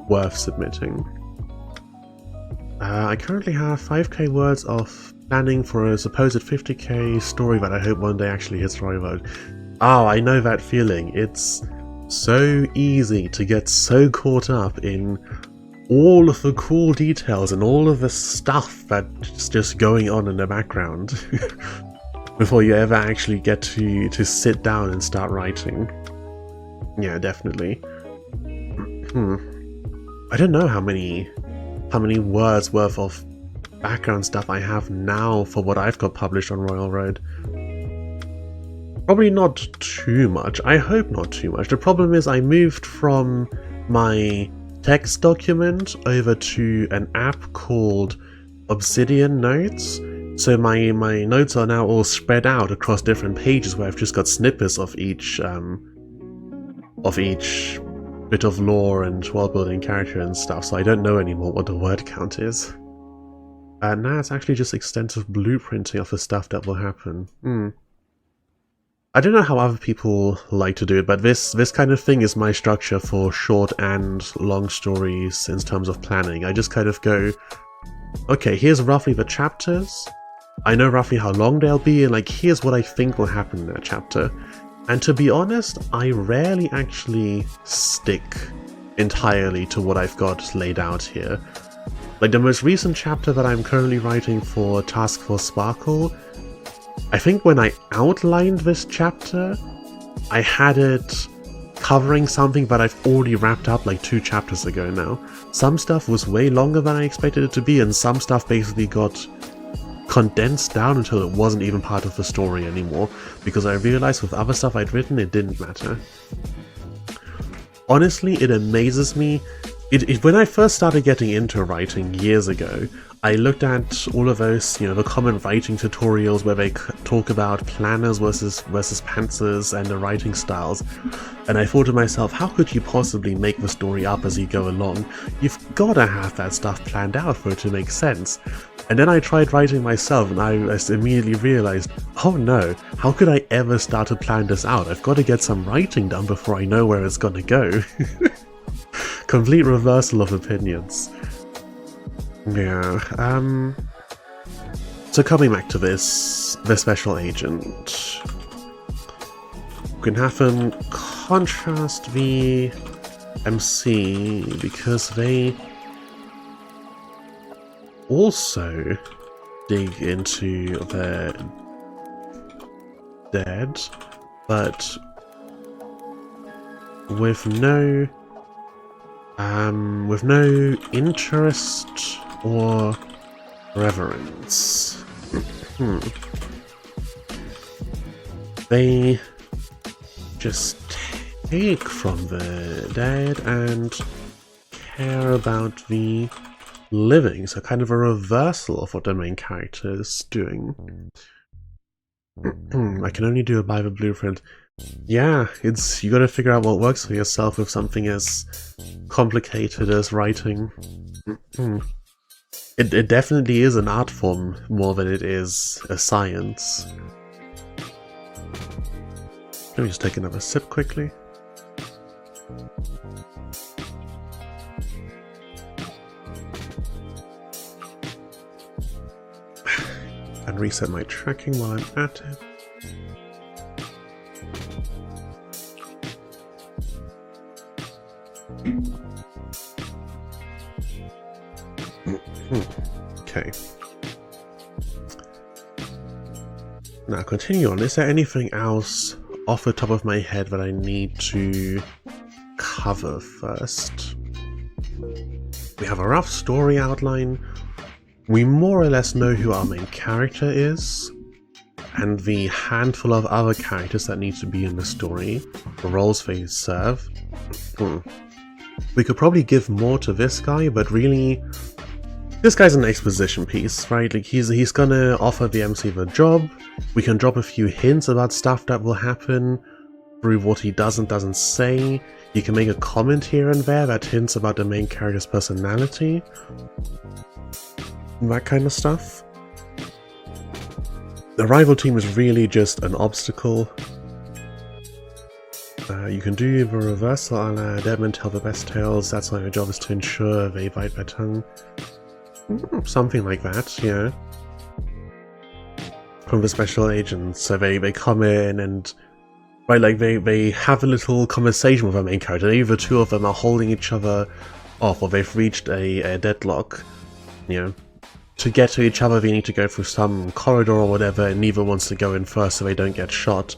worth submitting. I currently have 5k words of planning for a supposed 50k story that I hope one day actually hits Royvote. Oh, I know that feeling. It's so easy to get so caught up in all of the cool details and all of the stuff that's just going on in the background before you ever actually get to sit down and start writing. Yeah, definitely. I don't know how many words worth of background stuff I have now for what I've got published on Royal Road. Probably not too much. I hope not too much. The problem is I moved from my text document over to an app called Obsidian Notes. So my notes are now all spread out across different pages where I've just got snippets of each bit of lore and world-building character and stuff, so I don't know anymore what the word count is. Now it's actually just extensive blueprinting of the stuff that will happen. I don't know how other people like to do it, but this kind of thing is my structure for short and long stories in terms of planning. I just kind of go, okay, here's roughly the chapters, I know roughly how long they'll be, and here's what I think will happen in that chapter. And to be honest, I rarely actually stick entirely to what I've got laid out here. The most recent chapter that I'm currently writing for Task Force Sparkle, I think when I outlined this chapter, I had it covering something that I've already wrapped up 2 chapters ago now. Some stuff was way longer than I expected it to be, and some stuff basically got condensed down until it wasn't even part of the story anymore, because I realized with other stuff I'd written it didn't matter. Honestly, it amazes me. When I first started getting into writing years ago, I looked at all of those, the common writing tutorials where they talk about planners versus pantsers and the writing styles, and I thought to myself, how could you possibly make the story up as you go along? You've gotta have that stuff planned out for it to make sense. And then I tried writing myself and I just immediately realized, oh no, how could I ever start to plan this out? I've got to get some writing done before I know where it's gonna go. Complete reversal of opinions. Yeah, so coming back to this, the special agent. We can have them contrast the MC because they also dig into the dead, but with no interest or reverence. They just take from the dead and care about the living, so kind of a reversal of what the main character is doing. I can only do a Bible blueprint. Yeah, you gotta figure out what works for yourself with something as complicated as writing. It definitely is an art form more than it is a science. Let me just take another sip quickly. And reset my tracking while I'm at it. Okay. Now continue on. Is there anything else off the top of my head that I need to cover first? We have a rough story outline. We more or less know who our main character is, and the handful of other characters that need to be in the story, the roles they serve. We could probably give more to this guy, but really, this guy's an exposition piece, right? Like he's gonna offer the MC the job. We can drop a few hints about stuff that will happen through what he does and doesn't say. You can make a comment here and there that hints about the main character's personality. That kind of stuff. The rival team is really just an obstacle. You can do the reversal a la Deadman tell the best tales. That's why your job is to ensure they bite their tongue. Something like that, yeah. From the special agents, so they come in and right, like they have a little conversation with our main character. Either the two of them are holding each other off, or they've reached a deadlock. You know, to get to each other, they need to go through some corridor or whatever, and neither wants to go in first so they don't get shot.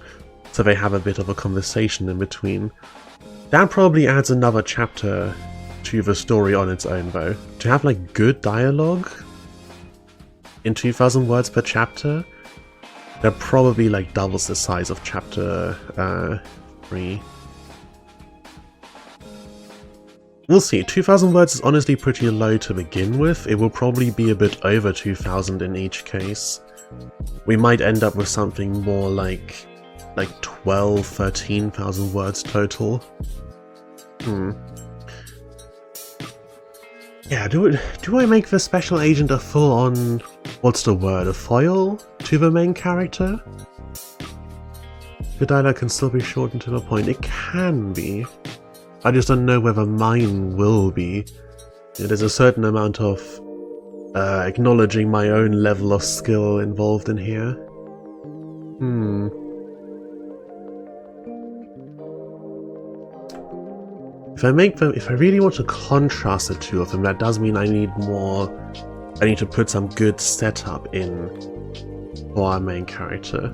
So they have a bit of a conversation in between. That probably adds another chapter to the story on its own, though. To have like good dialogue in 2,000 words per chapter, that probably like doubles the size of chapter 3. We'll see. 2,000 words is honestly pretty low to begin with. It will probably be a bit over 2,000 in each case. We might end up with something more like 12, 13,000 words total. Yeah, do I make the special agent a full-on, what's the word, a foil to the main character? The dialogue can still be shortened to the point. It can be. I just don't know whether mine will be. There's a certain amount of acknowledging my own level of skill involved in here. If I really want to contrast the two of them, that does mean I need to put some good setup in for our main character.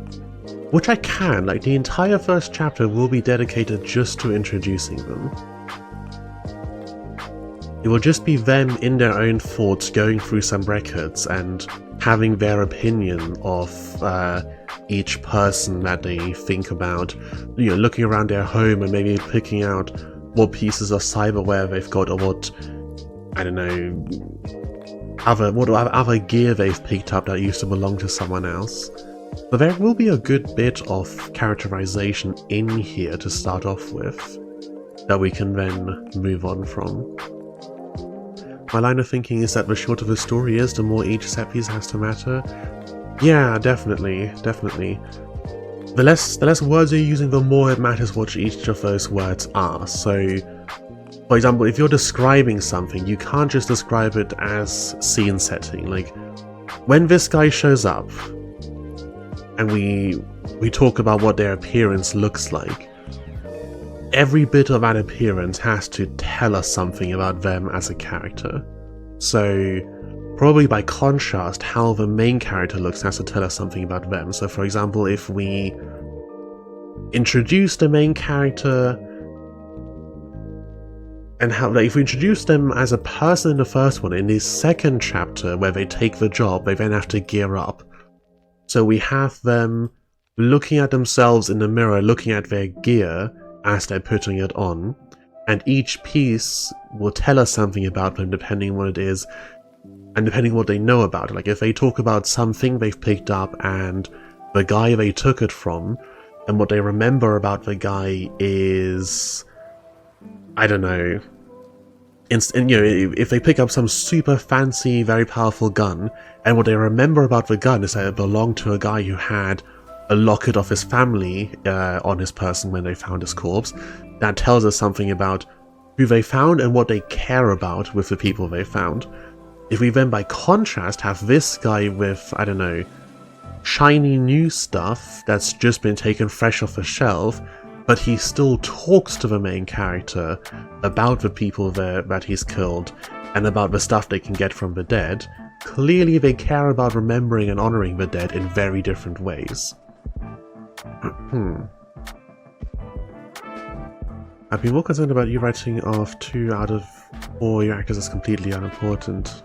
Which I can, like the entire first chapter will be dedicated just to introducing them. It will just be them in their own thoughts going through some records and having their opinion of each person that they think about, you know, looking around their home and maybe picking out what pieces of cyberware they've got, or what, I don't know, other gear they've picked up that used to belong to someone else. But there will be a good bit of characterization in here to start off with, that we can then move on from. My line of thinking is that the shorter the story is, the more each set piece has to matter. Yeah, definitely. The less words you're using, the more it matters what each of those words are. So, for example, if you're describing something, you can't just describe it as scene setting. Like, when this guy shows up, and we talk about what their appearance looks like, every bit of that appearance has to tell us something about them as a character. So, probably by contrast, how the main character looks has to tell us something about them. So for example, if we introduce the main character and if we introduce them as a person in the first one, in the second chapter where they take the job, they then have to gear up. So we have them looking at themselves in the mirror, looking at their gear as they're putting it on, and each piece will tell us something about them depending on what it is, and depending on what they know about it. Like if they talk about something they've picked up and the guy they took it from, and what they remember about the guy is, I don't know, if they pick up some super fancy, very powerful gun, and what they remember about the gun is that it belonged to a guy who had a locket of his family on his person when they found his corpse, that tells us something about who they found and what they care about with the people they found. If we then, by contrast, have this guy with, I don't know, shiny new stuff that's just been taken fresh off the shelf, but he still talks to the main character about the people that he's killed and about the stuff they can get from the dead, clearly they care about remembering and honoring the dead in very different ways. I'd be more concerned about you writing off 2 out of 4 your actors as completely unimportant.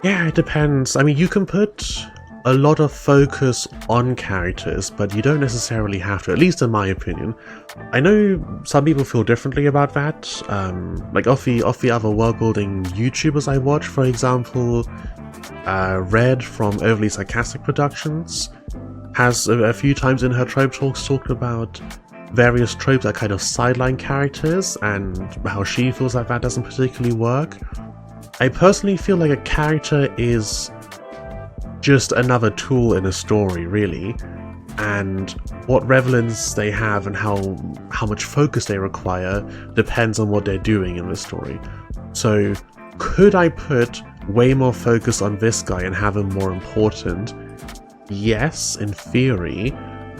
Yeah, it depends. I mean, you can put a lot of focus on characters, but you don't necessarily have to, at least in my opinion. I know some people feel differently about that. Like off the other world-building YouTubers I watch, for example, Red from Overly Sarcastic Productions has a few times in her trope talks talked about various tropes that kind of sideline characters and how she feels like that doesn't particularly work. I personally feel like a character is just another tool in a story, really, and what relevance they have and how much focus they require depends on what they're doing in the story. So could I put way more focus on this guy and have him more important? Yes, in theory,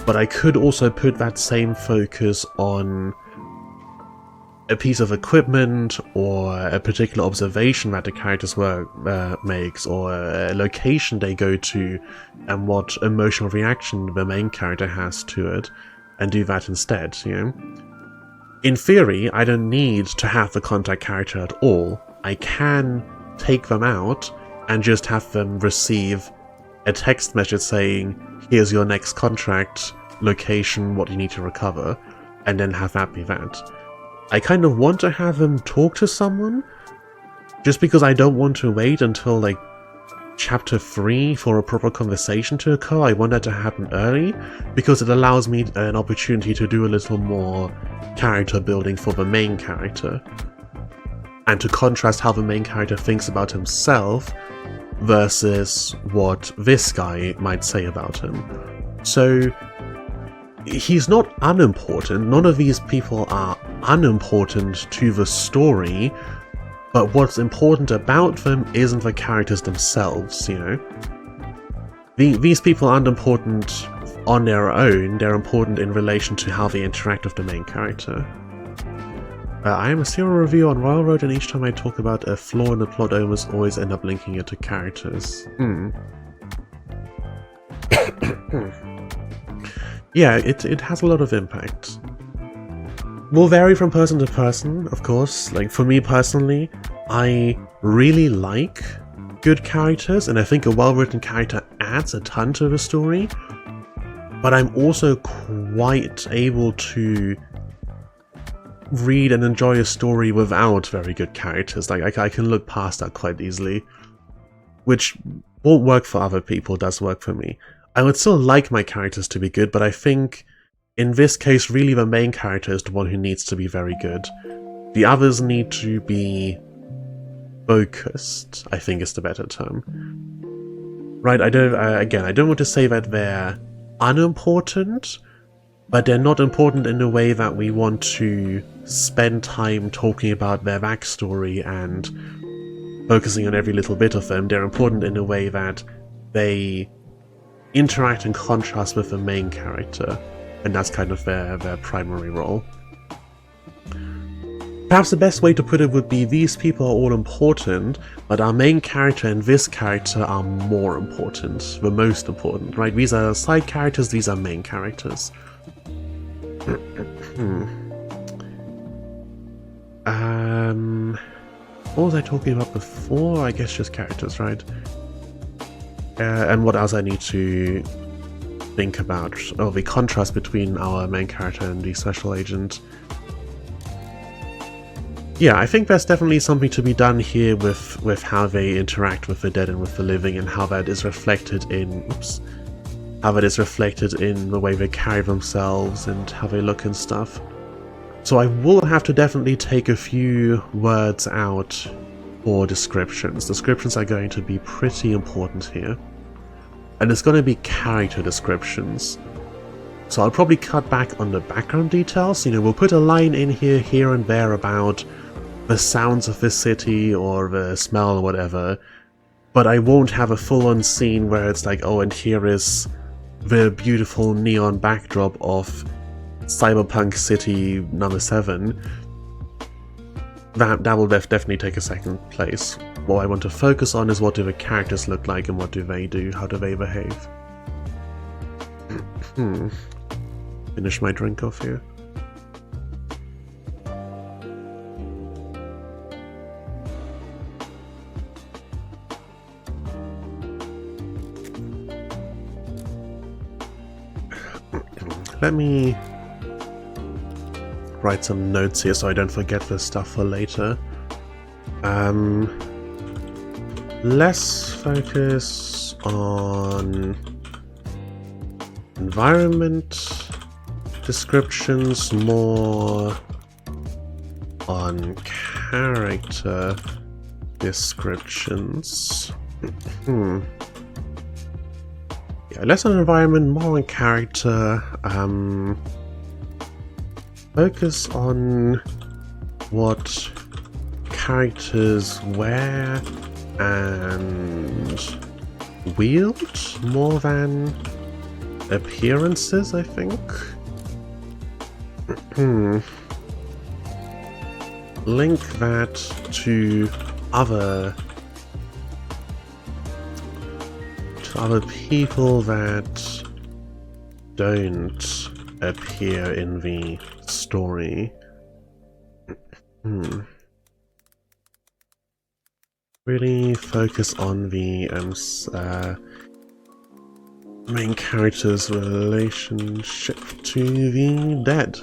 but I could also put that same focus on a piece of equipment or a particular observation that the character's work makes, or a location they go to and what emotional reaction the main character has to it, and do that instead, you know? In theory, I don't need to have the contact character at all. I can take them out and just have them receive a text message saying, here's your next contract, location, what you need to recover, and then have that be that. I kind of want to have them talk to someone, just because I don't want to wait until like chapter 3 for a proper conversation to occur. I want that to happen early, because it allows me an opportunity to do a little more character building for the main character, and to contrast how the main character thinks about himself versus what this guy might say about him. So he's not unimportant, none of these people are unimportant to the story, but what's important about them isn't the characters themselves, you know? These people aren't important on their own, they're important in relation to how they interact with the main character. I am a serial reviewer on Royal Road, and each time I talk about a flaw in the plot, I always end up linking it to characters. Yeah, it has a lot of impact. Will vary from person to person, of course. Like, for me personally, I really like good characters, and I think a well-written character adds a ton to the story, but I'm also quite able to read and enjoy a story without very good characters. Like, I can look past that quite easily, which won't work for other people, does work for me. I would still like my characters to be good, but I think in this case really the main character is the one who needs to be very good. The others need to be focused, I think is the better term. Right, I don't want to say that they're unimportant, but they're not important in the way that we want to spend time talking about their backstory and focusing on every little bit of them. They're important in a way that they interact and contrast with the main character, and that's kind of their primary role. Perhaps the best way to put it would be these people are all important, but our main character and this character are more important, the most important, right? These are side characters, these are main characters. What was I talking about before? I guess just characters, right? And what else I need to think about? Oh, the contrast between our main character and the special agent. Yeah, I think there's definitely something to be done here with how they interact with the dead and with the living, and how that is reflected in the way they carry themselves and how they look and stuff. So I will have to definitely take a few words out for descriptions. Descriptions are going to be pretty important here. And it's going to be character descriptions. So I'll probably cut back on the background details. You know, we'll put a line in here and there about the sounds of the city or the smell or whatever, but I won't have a full-on scene where it's like, oh, and here is the beautiful neon backdrop of Cyberpunk City number 7. That will definitely take a second place. What I want to focus on is what do the characters look like and what do they do, how do they behave. Finish my drink off here. Let me write some notes here so I don't forget this stuff for later. Less focus on environment descriptions, more on character descriptions. Yeah, less on environment, more on character. Focus on what characters wear and wield more than appearances, I think. Link that to other people that don't appear in the story. Really focus on the main character's relationship to the dead.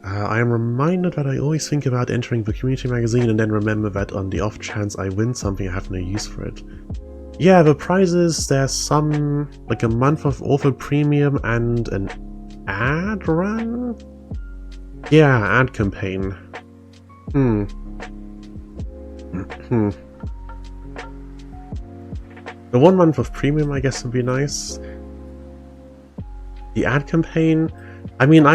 I am reminded that I always think about entering the community magazine and then remember that on the off chance I win something I have no use for it. Yeah, the prizes, there's some, like a month of author premium and an ad run? Yeah, ad campaign. The 1 month of premium, I guess, would be nice. The ad campaign, I mean,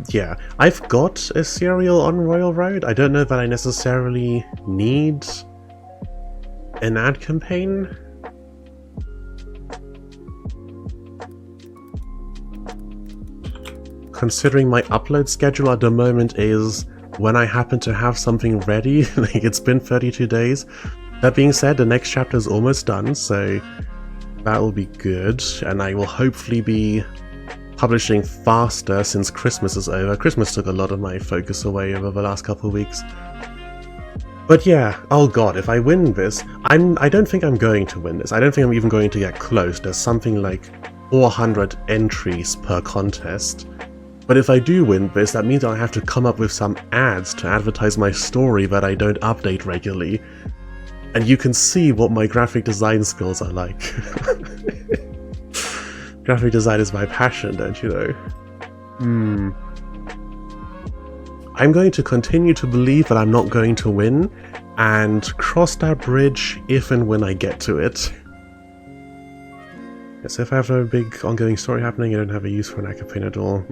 yeah, I've got a serial on Royal Road. I don't know that I necessarily need an ad campaign. Considering my upload schedule at the moment is when I happen to have something ready. Like, it's been 32 days. That being said, the next chapter is almost done, so that will be good, and I will hopefully be publishing faster since Christmas is over. Christmas took a lot of my focus away over the last couple of weeks. But yeah, oh god, if I win this, I don't think I'm going to win this. I don't think I'm even going to get close. There's something like 400 entries per contest. But if I do win this, that means I'll have to come up with some ads to advertise my story that I don't update regularly. And you can see what my graphic design skills are like. Graphic design is my passion, don't you know? I'm going to continue to believe that I'm not going to win, and cross that bridge if and when I get to it. Yes, if I have a big ongoing story happening, I don't have a use for an Akapin at all.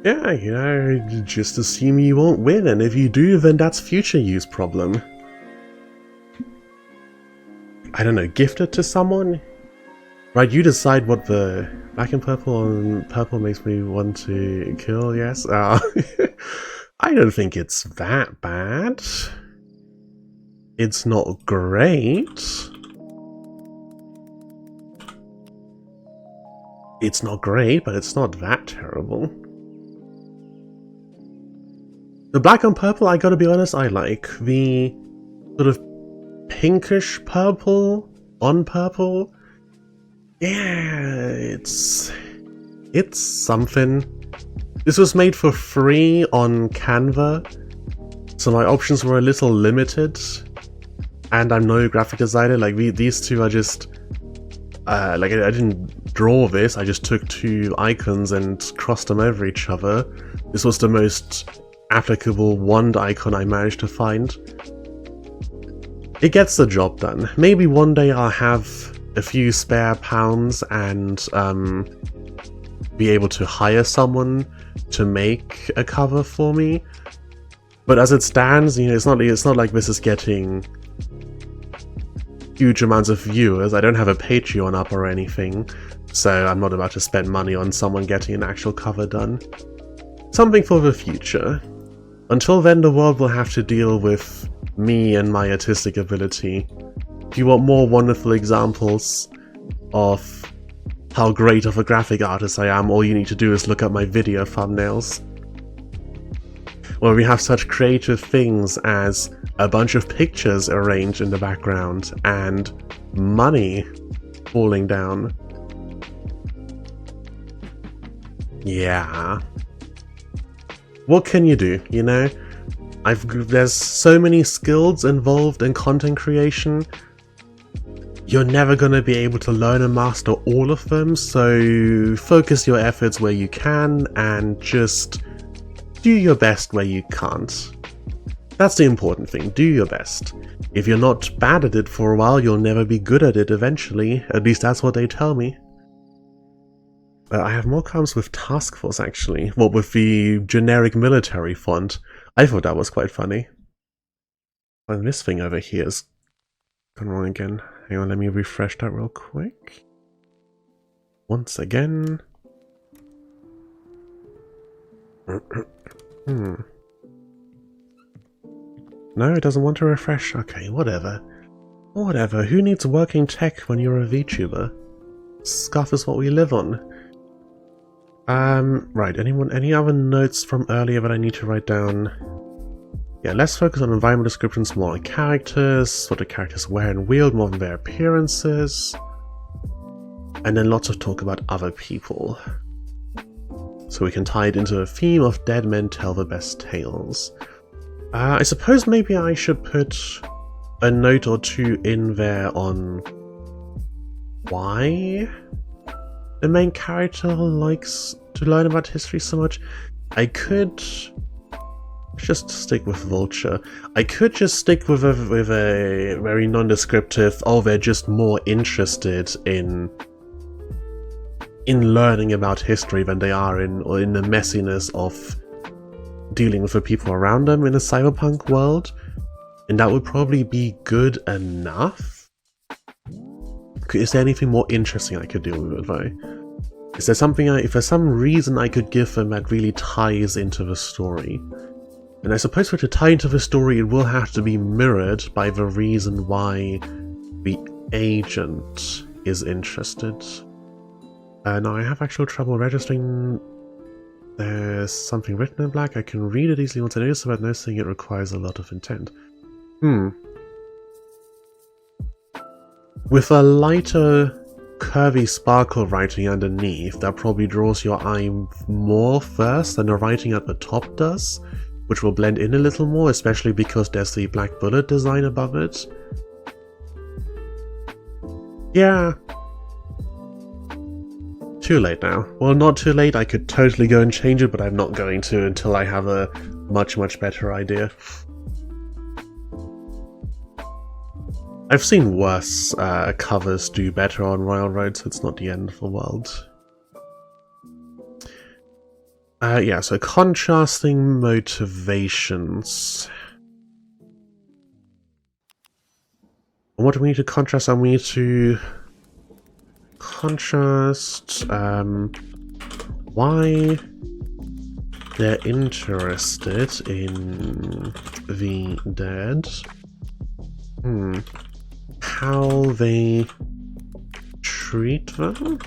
Yeah, you know, just assume you won't win, and if you do, then that's future use problem. I don't know, gift it to someone? Right, you decide what the black and purple makes me want to kill, yes? I don't think it's that bad. It's not great. It's not great, but it's not that terrible. The black and purple, I gotta be honest, I like. The sort of pinkish purple on purple, yeah, it's something. This was made for free on Canva, so my options were a little limited, and I'm no graphic designer. Like these two are just like I didn't draw this, I just took two icons and crossed them over each other. This was the most applicable wand icon I managed to find. It gets the job done. Maybe one day I'll have a few spare pounds and be able to hire someone to make a cover for me. But as it stands, you know, it's not like this is getting huge amounts of viewers. I don't have a Patreon up or anything, so I'm not about to spend money on someone getting an actual cover done. Something for the future. Until then, the world will have to deal with me and my artistic ability. If you want more wonderful examples of how great of a graphic artist I am, all you need to do is look at my video thumbnails, where we have such creative things as a bunch of pictures arranged in the background and money falling down. Yeah. What can you do, you know? There's so many skills involved in content creation. You're never going to be able to learn and master all of them, so focus your efforts where you can and just do your best where you can't. That's the important thing, do your best. If you're not bad at it for a while, you'll never be good at it eventually. At least that's what they tell me. I have more comments with Task Force actually. Well, with the generic military font. I thought that was quite funny. And this thing over here is gone wrong again. Hang on, let me refresh that real quick. Once again. No, it doesn't want to refresh. Okay, whatever. Whatever. Who needs working tech when you're a VTuber? Scuff is what we live on. Right, any other notes from earlier that I need to write down? Yeah, less focus on environment descriptions, more on characters, what the characters wear and wield, more than their appearances. And then lots of talk about other people. So we can tie it into a theme of dead men tell the best tales. I suppose maybe I should put a note or two in there on why the main character likes to learn about history so much. I could just stick with Vulture. I could just stick with a very non-descriptive, oh, they're just more interested in learning about history than they are in the messiness of dealing with the people around them in a cyberpunk world. And that would probably be good enough. Is there anything more interesting I could do with it though? Is there something if there's some reason I could give them that really ties into the story? And I suppose for it to tie into the story, it will have to be mirrored by the reason why the agent is interested. Now I have actual trouble registering. There's something written in black. I can read it easily once I notice, but noticing it requires a lot of intent. With a lighter, curvy sparkle writing underneath, that probably draws your eye more first than the writing at the top does, which will blend in a little more, especially because there's the black bullet design above it. Yeah. Too late now. Well, not too late. I could totally go and change it, but I'm not going to until I have a much better idea. I've seen worse covers do better on Royal Road, so it's not the end of the world. Yeah, so contrasting motivations. What do we need to contrast? We need to contrast why they're interested in the dead. How they treat them.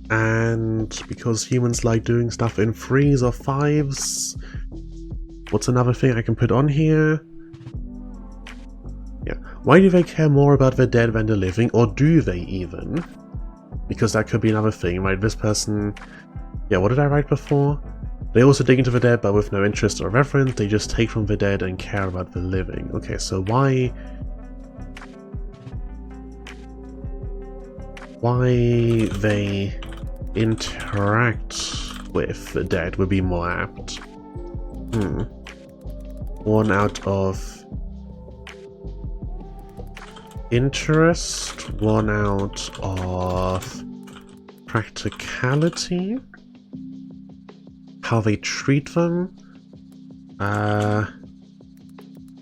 And because humans like doing stuff in 3s or 5s. What's another thing I can put on here? Yeah. Why do they care more about the dead than the living? Or do they even? Because that could be another thing, right? This person... Yeah, what did I write before? They also dig into the dead, but with no interest or reverence. They just take from the dead and care about the living. Okay, so why they interact with the dead would be more apt. One out of interest, one out of practicality. How they treat them.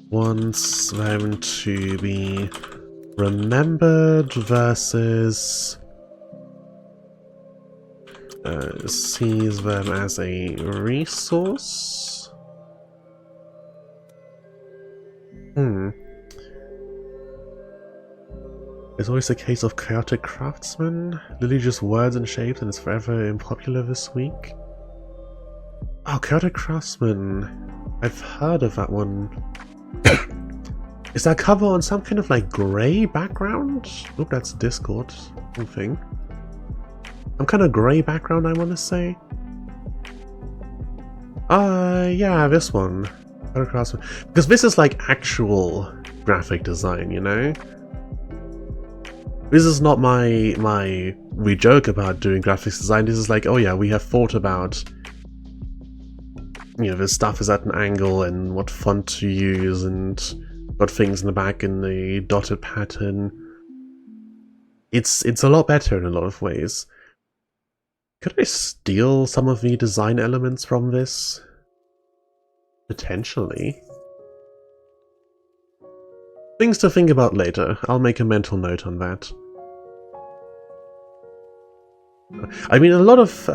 Wants them to be remembered versus sees them as a resource. It's always a case of chaotic craftsmen. Literally just words and shapes, and it's forever unpopular this week. Oh, chaotic craftsman. I've heard of that one. Is that cover on some kind of like grey background? Oh, that's Discord thing. Some kind of grey background, I want to say. Yeah, this one. Chaotic craftsman. Because this is like actual graphic design, you know? This is not we joke about doing graphics design. This is like, oh yeah, we have thought about, you know, this stuff is at an angle and what font to use and got things in the back in the dotted pattern. It's a lot better in a lot of ways. Could I steal some of the design elements from this? Potentially. Things to think about later. I'll make a mental note on that. I mean, a lot of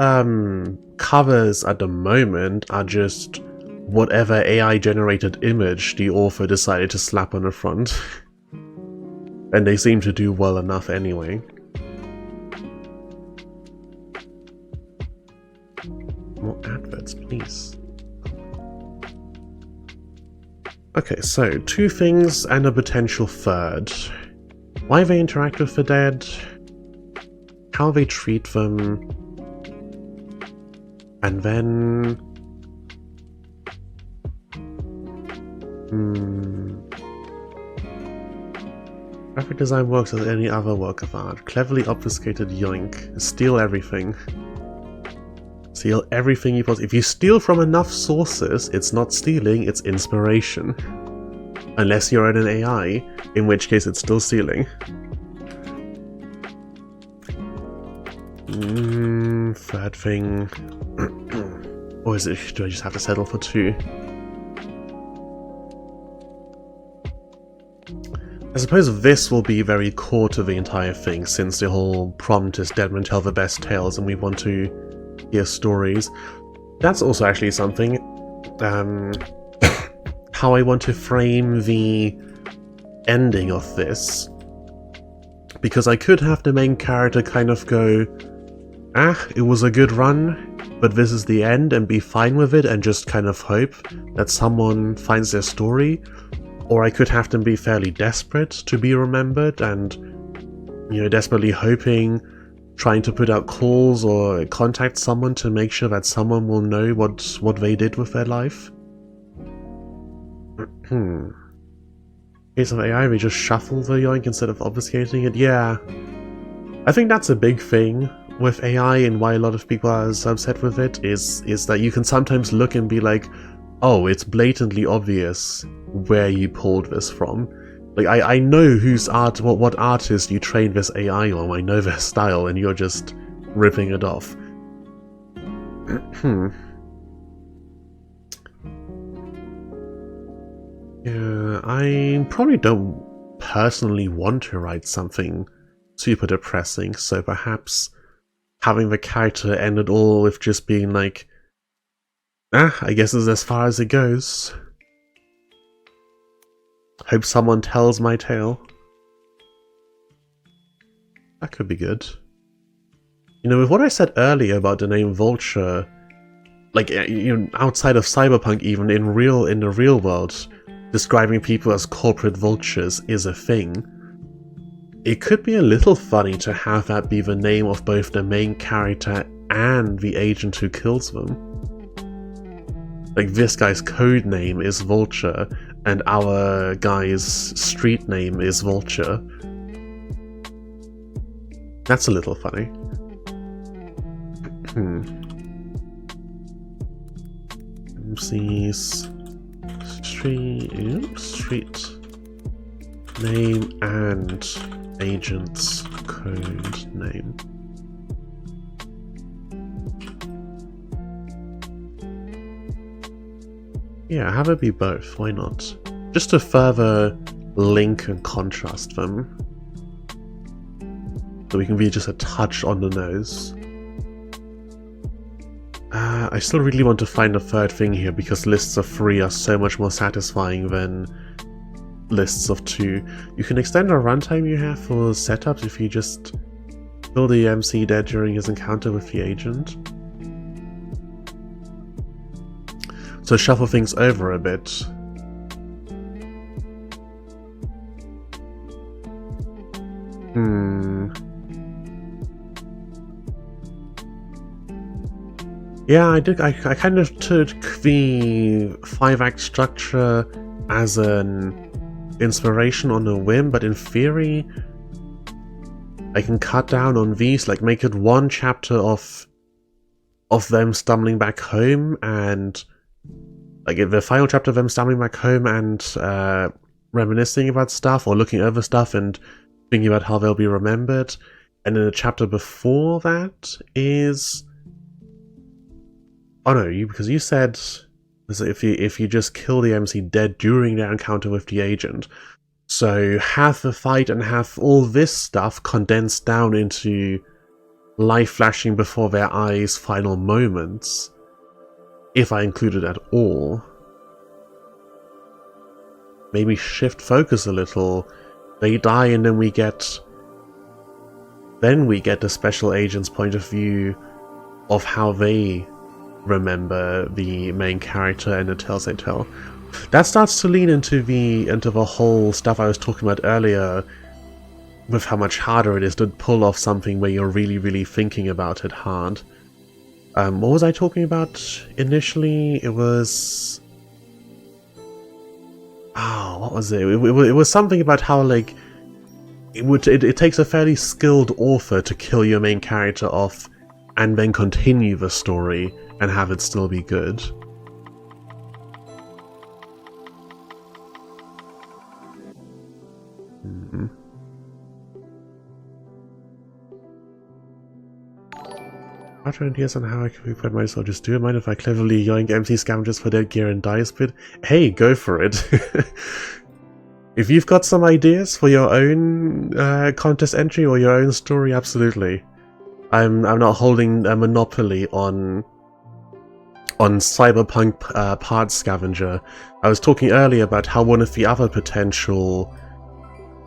covers at the moment are just whatever AI-generated image the author decided to slap on the front. And they seem to do well enough anyway. More adverts, please. Okay, so 2 things and a potential third. Why they interact with the dead, how they treat them, and then... Graphic design works as any other work of art. Cleverly obfuscated yoink. Steal everything. Steal everything you possibly... If you steal from enough sources, it's not stealing, it's inspiration. Unless you're in an AI, in which case it's still stealing. Third thing... Or is it... do I just have to settle for 2? I suppose this will be very core to the entire thing, since the whole prompt is Dead Men Tell the Best Tales and we want to hear stories. That's also actually something, how I want to frame the ending of this. Because I could have the main character kind of go, it was a good run, but this is the end, and be fine with it and just kind of hope that someone finds their story. Or I could have them be fairly desperate to be remembered and, you know, desperately hoping, trying to put out calls or contact someone to make sure that someone will know what they did with their life. In case of AI, we just shuffle the yoink instead of obfuscating it. Yeah. I think that's a big thing with AI, and why a lot of people are upset with it is that you can sometimes look and be like, oh, it's blatantly obvious where you pulled this from. Like, I know whose art, what artist you trained this AI on, I know their style, and you're just ripping it off. Yeah, I probably don't personally want to write something super depressing, so perhaps having the character end it all with just being like, I guess it's as far as it goes. Hope someone tells my tale. That could be good. You know, with what I said earlier about the name Vulture, like, you know, outside of Cyberpunk, even in the real world, describing people as corporate vultures is a thing. It could be a little funny to have that be the name of both the main character and the agent who kills them. Like, this guy's code name is Vulture, and our guy's street name is Vulture. That's a little funny. MC's street name and agent's code name. Yeah, have it be both, why not? Just to further link and contrast them. So we can be just a touch on the nose. I still really want to find a third thing here, because lists of 3 are so much more satisfying than lists of 2. You can extend the runtime you have for setups if you just kill the MC dead during his encounter with the agent. So shuffle things over a bit. Yeah, I kind of took the 5-act structure as an inspiration on a whim, but in theory, I can cut down on these, like make it 1 chapter of them stumbling back home, and like the final chapter of them stumbling back home and reminiscing about stuff or looking over stuff and thinking about how they'll be remembered. And then the chapter before that is, oh no, because you said if you just kill the MC dead during their encounter with the agent. So have the fight and have all this stuff condensed down into life flashing before their eyes final moments, if I include it at all. Maybe shift focus a little. They die and then we get the special agent's point of view of how they remember the main character and the tales they tell. That starts to lean into the whole stuff I was talking about earlier, with how much harder it is to pull off something where you're really, really thinking about it hard. What was I talking about initially? It was... oh, what was it? It was something about how, like, it takes a fairly skilled author to kill your main character off and then continue the story and have it still be good. After ideas on how I can prepare myself, just do it. Mind if I cleverly yoink MC scavengers for their gear and dice bit? Hey, go for it. If you've got some ideas for your own contest entry or your own story, absolutely. I'm not holding a monopoly on Cyberpunk Parts Scavenger. I was talking earlier about how one of the other potential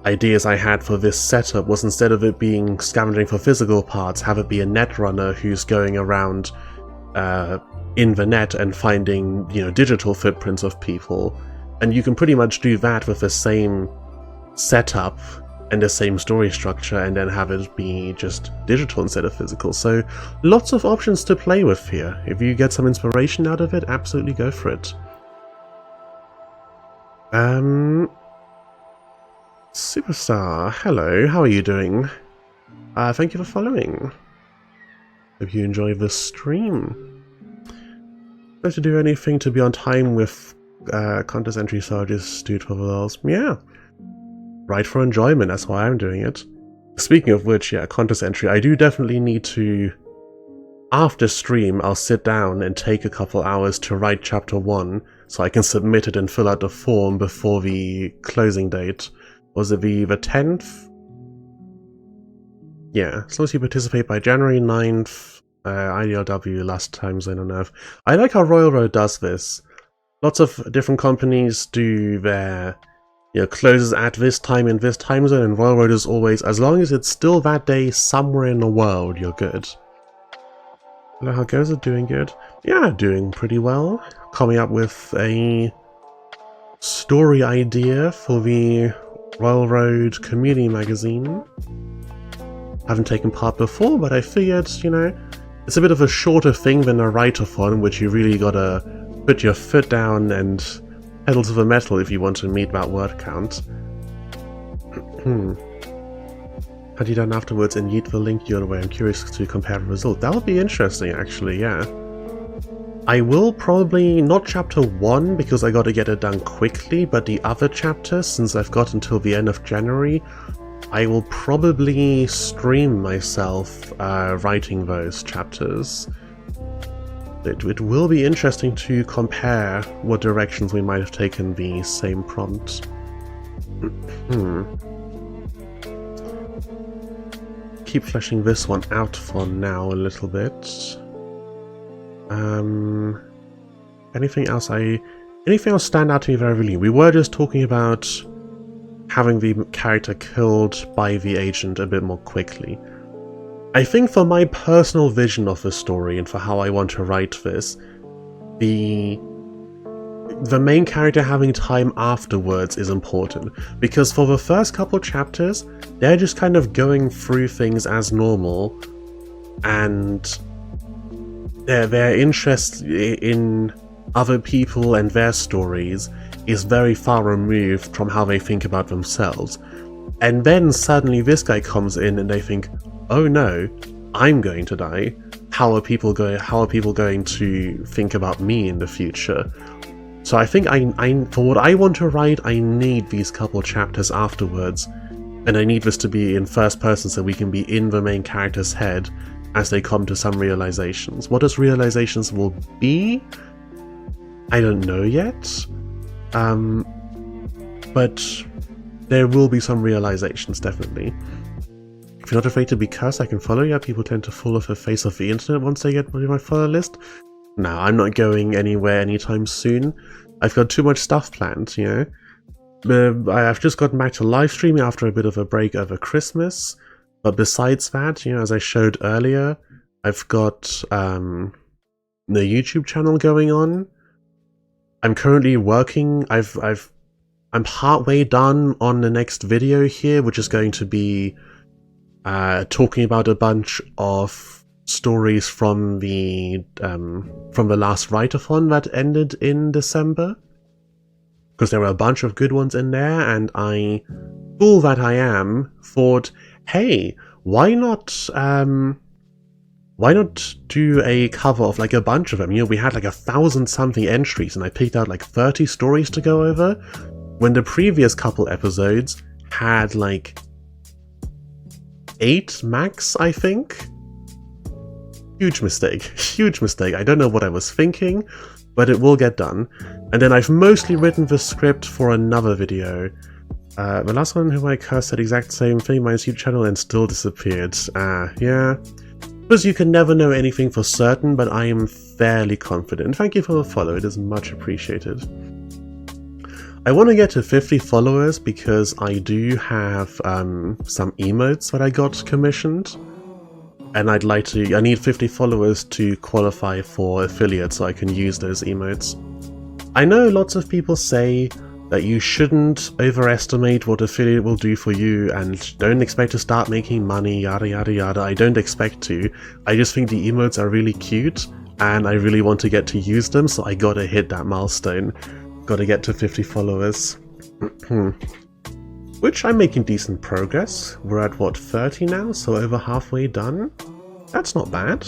ideas I had for this setup was, instead of it being scavenging for physical parts, have it be a netrunner who's going around in the net and finding, you know, digital footprints of people. And you can pretty much do that with the same setup and the same story structure, and then have it be just digital instead of physical. So lots of options to play with here. If you get some inspiration out of it, absolutely go for it. Superstar, hello, how are you doing? Thank you for following. Hope you enjoy the stream. Supposed to do anything to be on time with contest entry, so I'll just do it for the lulz. Yeah. Right for enjoyment, that's why I'm doing it. Speaking of which, yeah, contest entry, I do definitely need to... After stream, I'll sit down and take a couple hours to write chapter 1, so I can submit it and fill out the form before the closing date. Was it the 10th? Yeah, as long as you participate by January 9th, IDLW, last time zone on Earth. I like how Royal Road does this. Lots of different companies do their, closes at this time in this time zone, and Royal Road is always, as long as it's still that day somewhere in the world, you're good. Hello, how goes it? Doing good? Yeah, doing pretty well. Coming up with a story idea for the Royal Road Community Magazine. Haven't taken part before, but I figured, it's a bit of a shorter thing than a write-a-thon, which you really gotta put your foot down and pedal to the metal if you want to meet that word count. Had you done afterwards and yeet the link your way? I'm curious to compare the result. That would be interesting, actually, yeah. I will probably, not chapter 1, because I gotta get it done quickly, but the other chapters, since I've got until the end of January, I will probably stream myself writing those chapters. It will be interesting to compare what directions we might have taken the same prompt. Keep fleshing this one out for now a little bit. Anything else stand out to me very really? We were just talking about having the character killed by the agent a bit more quickly. I think for my personal vision of the story and for how I want to write this, the main character having time afterwards is important, because for the first couple chapters, they're just kind of going through things as normal, and their interest in other people and their stories is very far removed from how they think about themselves. And then suddenly this guy comes in and they think, oh no, I'm going to die. How are people going to think about me in the future? So I think for what I want to write, I need these couple chapters afterwards, and I need this to be in first person so we can be in the main character's head as they come to some realizations. What those realizations will be, I don't know yet, but there will be some realizations, definitely. If you're not afraid to be cursed, I can follow you. People tend to fall off the face of the internet once they get on my follow list. No, I'm not going anywhere anytime soon. I've got too much stuff planned, I've just gotten back to live streaming after a bit of a break over Christmas. But besides that, as I showed earlier, I've got the YouTube channel going on. I'm currently working. I'm partway done on the next video here, which is going to be talking about a bunch of stories from the last write-a-thon that ended in December, because there were a bunch of good ones in there, and I, fool that I am, thought, hey, why not do a cover of like a bunch of them? We had like 1,000-something entries, and I picked out like 30 stories to go over, when the previous couple episodes had like 8 max, I think. Huge mistake. Huge mistake. I don't know what I was thinking, but it will get done. And then I've mostly written the script for another video. The last one who I cursed said exact same thing, my YouTube channel, and still disappeared. Yeah. Because you can never know anything for certain, but I am fairly confident. Thank you for the follow, it is much appreciated. I want to get to 50 followers because I do have some emotes that I got commissioned. And I need 50 followers to qualify for affiliate so I can use those emotes. I know lots of people say that you shouldn't overestimate what affiliate will do for you and don't expect to start making money, yada yada yada. I don't expect to. I just think the emotes are really cute and I really want to get to use them, so I gotta hit that milestone. Gotta get to 50 followers. which I'm making decent progress. We're at what, 30 now, so over halfway done? That's not bad.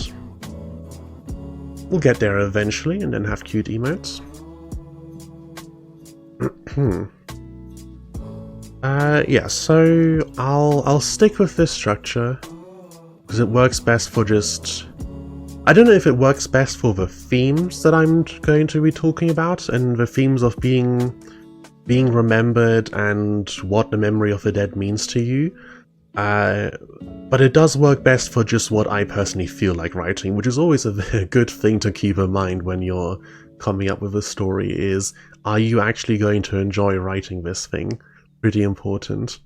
We'll get there eventually and then have cute emotes. Yeah, so I'll stick with this structure because it works best for just... I don't know if it works best for the themes that I'm going to be talking about and the themes of being remembered and what the memory of the dead means to you. But it does work best for just what I personally feel like writing, which is always a very good thing to keep in mind when you're coming up with a story is, are you actually going to enjoy writing this thing? Pretty important.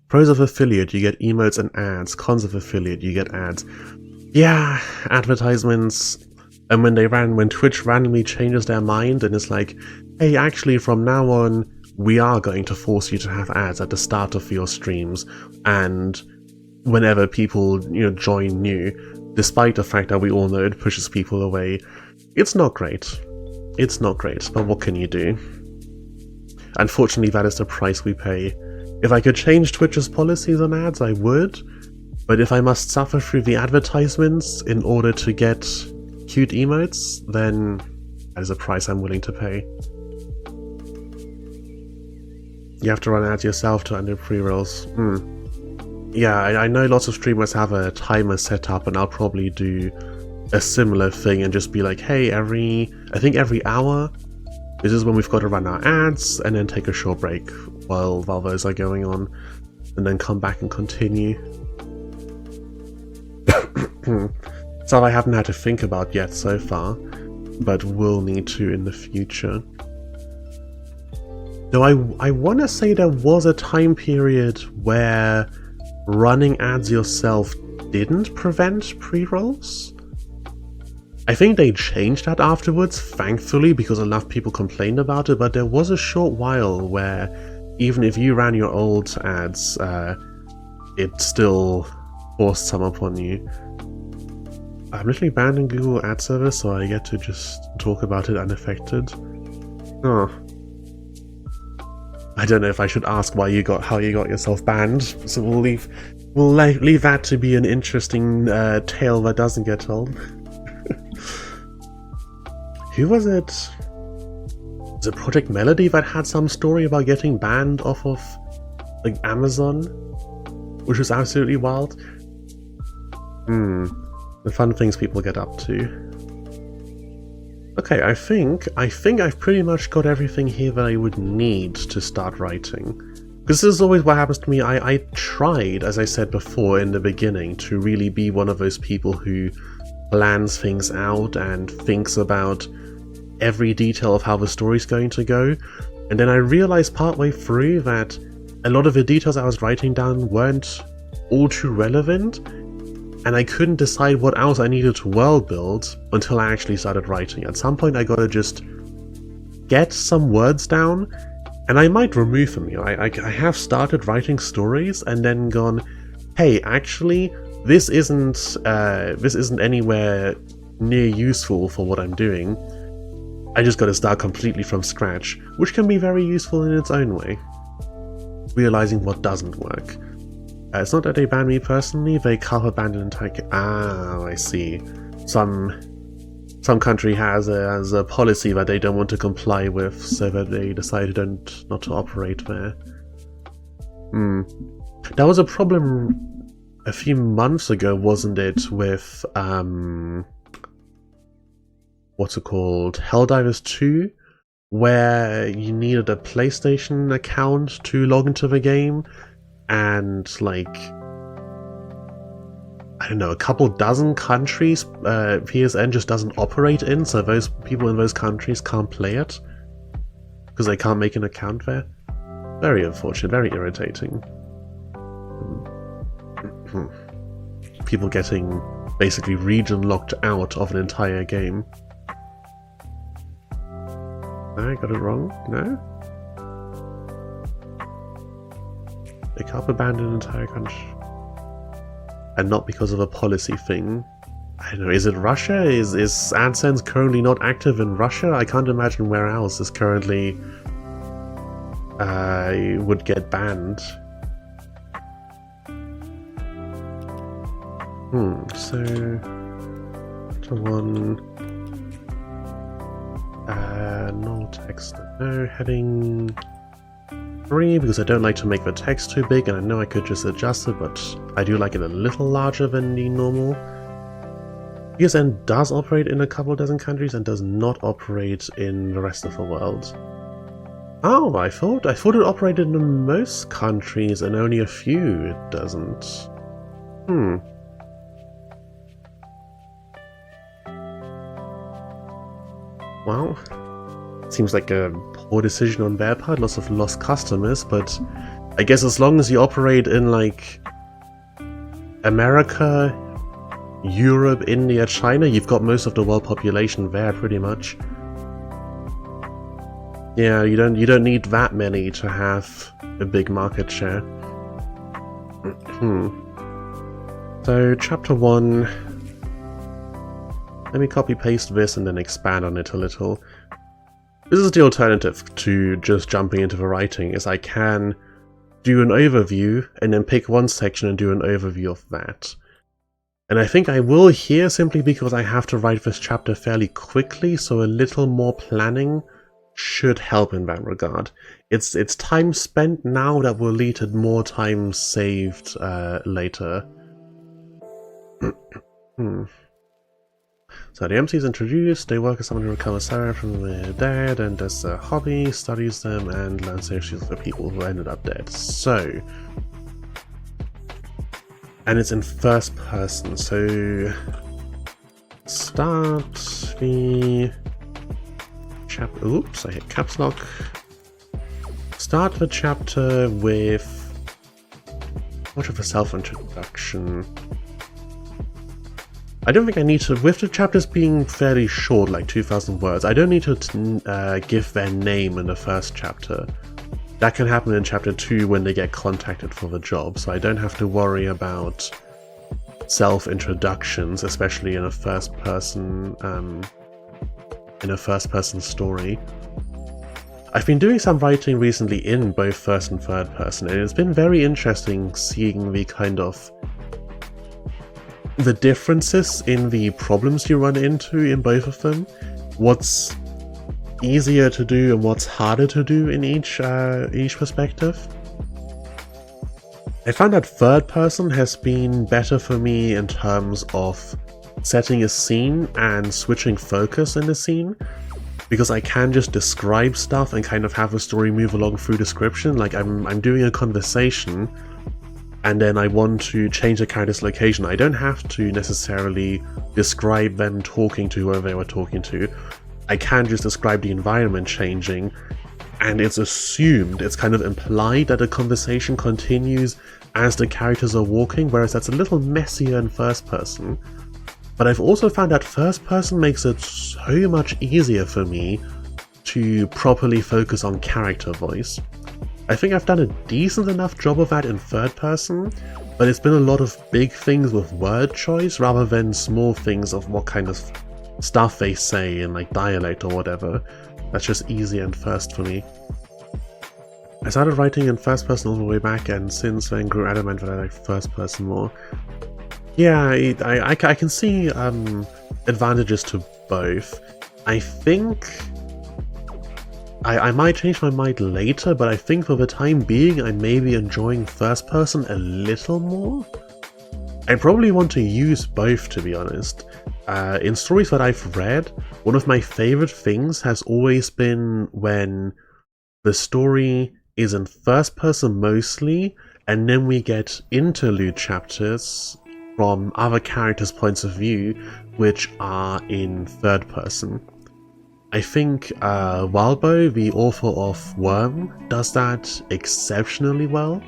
Pros of affiliate, you get emotes and ads. Cons of affiliate, you get ads. Yeah, advertisements. And when Twitch randomly changes their mind and it's like, hey, actually from now on, we are going to force you to have ads at the start of your streams and whenever people, join new, despite the fact that we all know it pushes people away. It's not great. It's not great, but what can you do? Unfortunately, that is the price we pay. If I could change Twitch's policies on ads, I would, but if I must suffer through the advertisements in order to get cute emotes, then that is a price I'm willing to pay. You have to run ads yourself to undo pre-rolls. Yeah, I know lots of streamers have a timer set up, and I'll probably do a similar thing and just be like, hey, I think every hour, this is when we've got to run our ads, and then take a short break while those are going on, and then come back and continue. Stuff I haven't had to think about yet so far, but will need to in the future. Though I want to say there was a time period where running ads yourself didn't prevent pre-rolls. I think they changed that afterwards, thankfully, because enough people complained about it, but there was a short while where even if you ran your old ads, it still forced some upon you. I'm literally banned in Google Ad Service, so I get to just talk about it unaffected. Oh. I don't know if I should ask how you got yourself banned, so we'll leave that to be an interesting tale that doesn't get told. Who was it? Was it Project Melody that had some story about getting banned off of like Amazon, which was absolutely wild? The fun things people get up to. Okay, I think I've pretty much got everything here that I would need to start writing. Because this is always what happens to me. I tried, as I said before in the beginning, to really be one of those people who plans things out and thinks about every detail of how the story's going to go. And then I realized partway through that a lot of the details I was writing down weren't all too relevant, and I couldn't decide what else I needed to world build until I actually started writing. At some point I gotta just get some words down, and I might remove them. I have started writing stories and then gone, hey, actually, this isn't anywhere near useful for what I'm doing. I just gotta start completely from scratch, which can be very useful in its own way. Realizing what doesn't work. It's not that they ban me personally, they cover banned an entire... Ah, I see. Some country has a policy that they don't want to comply with, so that they decided not to operate there. That was a problem a few months ago, wasn't it, with, what's it called? Helldivers 2? Where you needed a PlayStation account to log into the game, and like, I don't know, a couple dozen countries PSN just doesn't operate in, so those people in those countries can't play it because they can't make an account there. Very unfortunate, very irritating. People getting basically region locked out of an entire game. I got it wrong? No? They can't abandon an entire country. And not because of a policy thing. I don't know, is it Russia? Is AdSense currently not active in Russia? I can't imagine where else is currently would get banned. So chapter 1, no text, no heading 3, because I don't like to make the text too big, and I know I could just adjust it, but I do like it a little larger than the normal. PSN does operate in a couple dozen countries and does not operate in the rest of the world. Oh, I thought it operated in most countries and only a few it doesn't. Well, seems like a poor decision on their part, lots of lost customers, but I guess as long as you operate in like America, Europe, India, China, you've got most of the world population there pretty much. Yeah, you don't need that many to have a big market share. So chapter 1. Let me copy paste this and then expand on it a little. This is the alternative to just jumping into the writing, is I can do an overview and then pick one section and do an overview of that. And I think I will here simply because I have to write this chapter fairly quickly, so a little more planning should help in that regard. It's time spent now that will lead to more time saved later. So the MC is introduced, they work as someone who recovers Sarah from the dead and does a hobby, studies them, and learns histories of the people who ended up dead. So, and it's in first person, so start the chapter. Oops, I hit caps lock. Start the chapter with much of a self-introduction. I don't think I need to, with the chapters being fairly short, like 2,000 words, I don't need to give their name in the first chapter. That can happen in chapter 2 when they get contacted for the job, so I don't have to worry about self-introductions, especially in a first-person story. I've been doing some writing recently in both first and third person, and it's been very interesting seeing the kind of the differences in the problems you run into in both of them, what's easier to do and what's harder to do in each perspective. I found that third person has been better for me in terms of setting a scene and switching focus in the scene, because I can just describe stuff and kind of have the story move along through description. Like I'm doing a conversation and then I want to change the character's location. I don't have to necessarily describe them talking to whoever they were talking to. I can just describe the environment changing, and it's assumed, it's kind of implied that the conversation continues as the characters are walking, whereas that's a little messier in first person. But I've also found that first person makes it so much easier for me to properly focus on character voice. I think I've done a decent enough job of that in third person, but it's been a lot of big things with word choice rather than small things of what kind of stuff they say in like dialect or whatever. That's just easier in first for me. I started writing in first person all the way back, and since then grew adamant that I like first person more. Yeah, I can see advantages to both. I think I might change my mind later, but I think for the time being I may be enjoying first person a little more. I probably want to use both, to be honest. In stories that I've read, one of my favorite things has always been when the story is in first person mostly, and then we get interlude chapters from other characters' points of view, which are in third person. I think Walbo, the author of Worm, does that exceptionally well.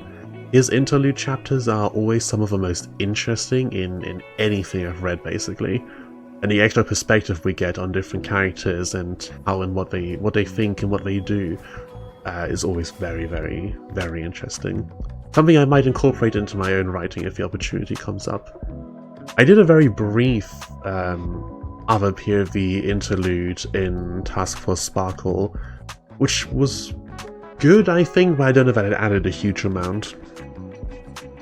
His interlude chapters are always some of the most interesting in anything I've read, basically. And the extra perspective we get on different characters and how and what they think and what they do is always very, very, very interesting. Something I might incorporate into my own writing if the opportunity comes up. I did a very brief other POV interlude in Task Force Sparkle, which was good, I think, but I don't know if I added a huge amount.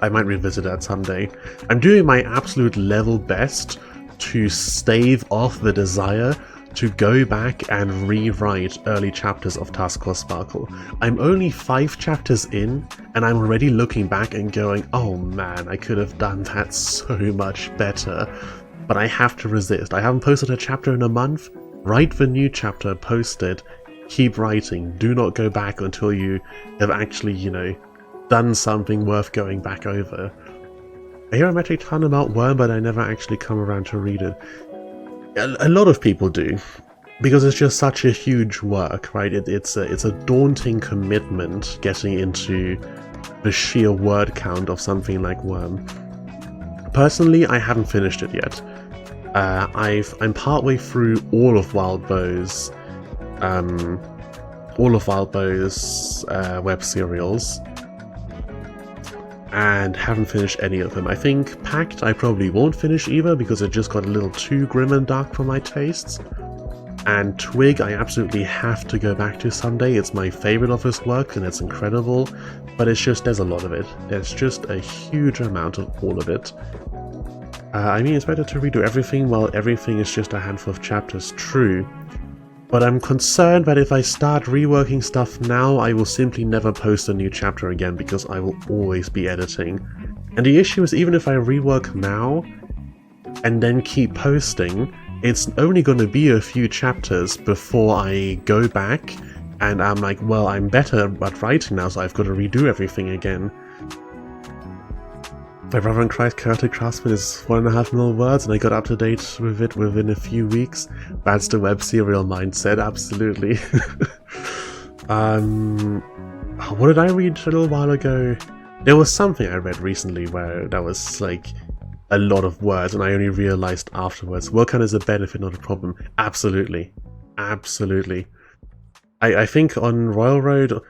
I might revisit that someday. I'm doing my absolute level best to stave off the desire to go back and rewrite early chapters of Task Force Sparkle. I'm only 5 chapters in, and I'm already looking back and going, oh man, I could have done that so much better. But I have to resist. I haven't posted a chapter in a month. Write the new chapter, post it, keep writing. Do not go back until you have actually, you know, done something worth going back over. I hear a metric ton about Worm, but I never actually come around to read it. A lot of people do, because it's just such a huge work, right? It's a daunting commitment getting into the sheer word count of something like Worm. Personally, I haven't finished it yet. I'm partway through all of Wildbow's web serials, and haven't finished any of them. I think Pact I probably won't finish either, because it just got a little too grim and dark for my tastes. And Twig I absolutely have to go back to someday. It's my favorite of his work and it's incredible, but it's just, there's a lot of it. There's just a huge amount of all of it. I mean, it's better to redo everything while everything is just a handful of chapters, true. But I'm concerned that if I start reworking stuff now, I will simply never post a new chapter again, because I will always be editing. And the issue is, even if I rework now, and then keep posting, it's only going to be a few chapters before I go back, and I'm like, well, I'm better at writing now, so I've got to redo everything again. My Brother in Christ Karate Craftsman is 1.5 million words, and I got up to date with it within a few weeks. That's the web serial mindset, absolutely. What did I read a little while ago? There was something I read recently where that was like a lot of words, and I only realized afterwards. What kind is a benefit, not a problem? Absolutely. Absolutely. I think on Royal Road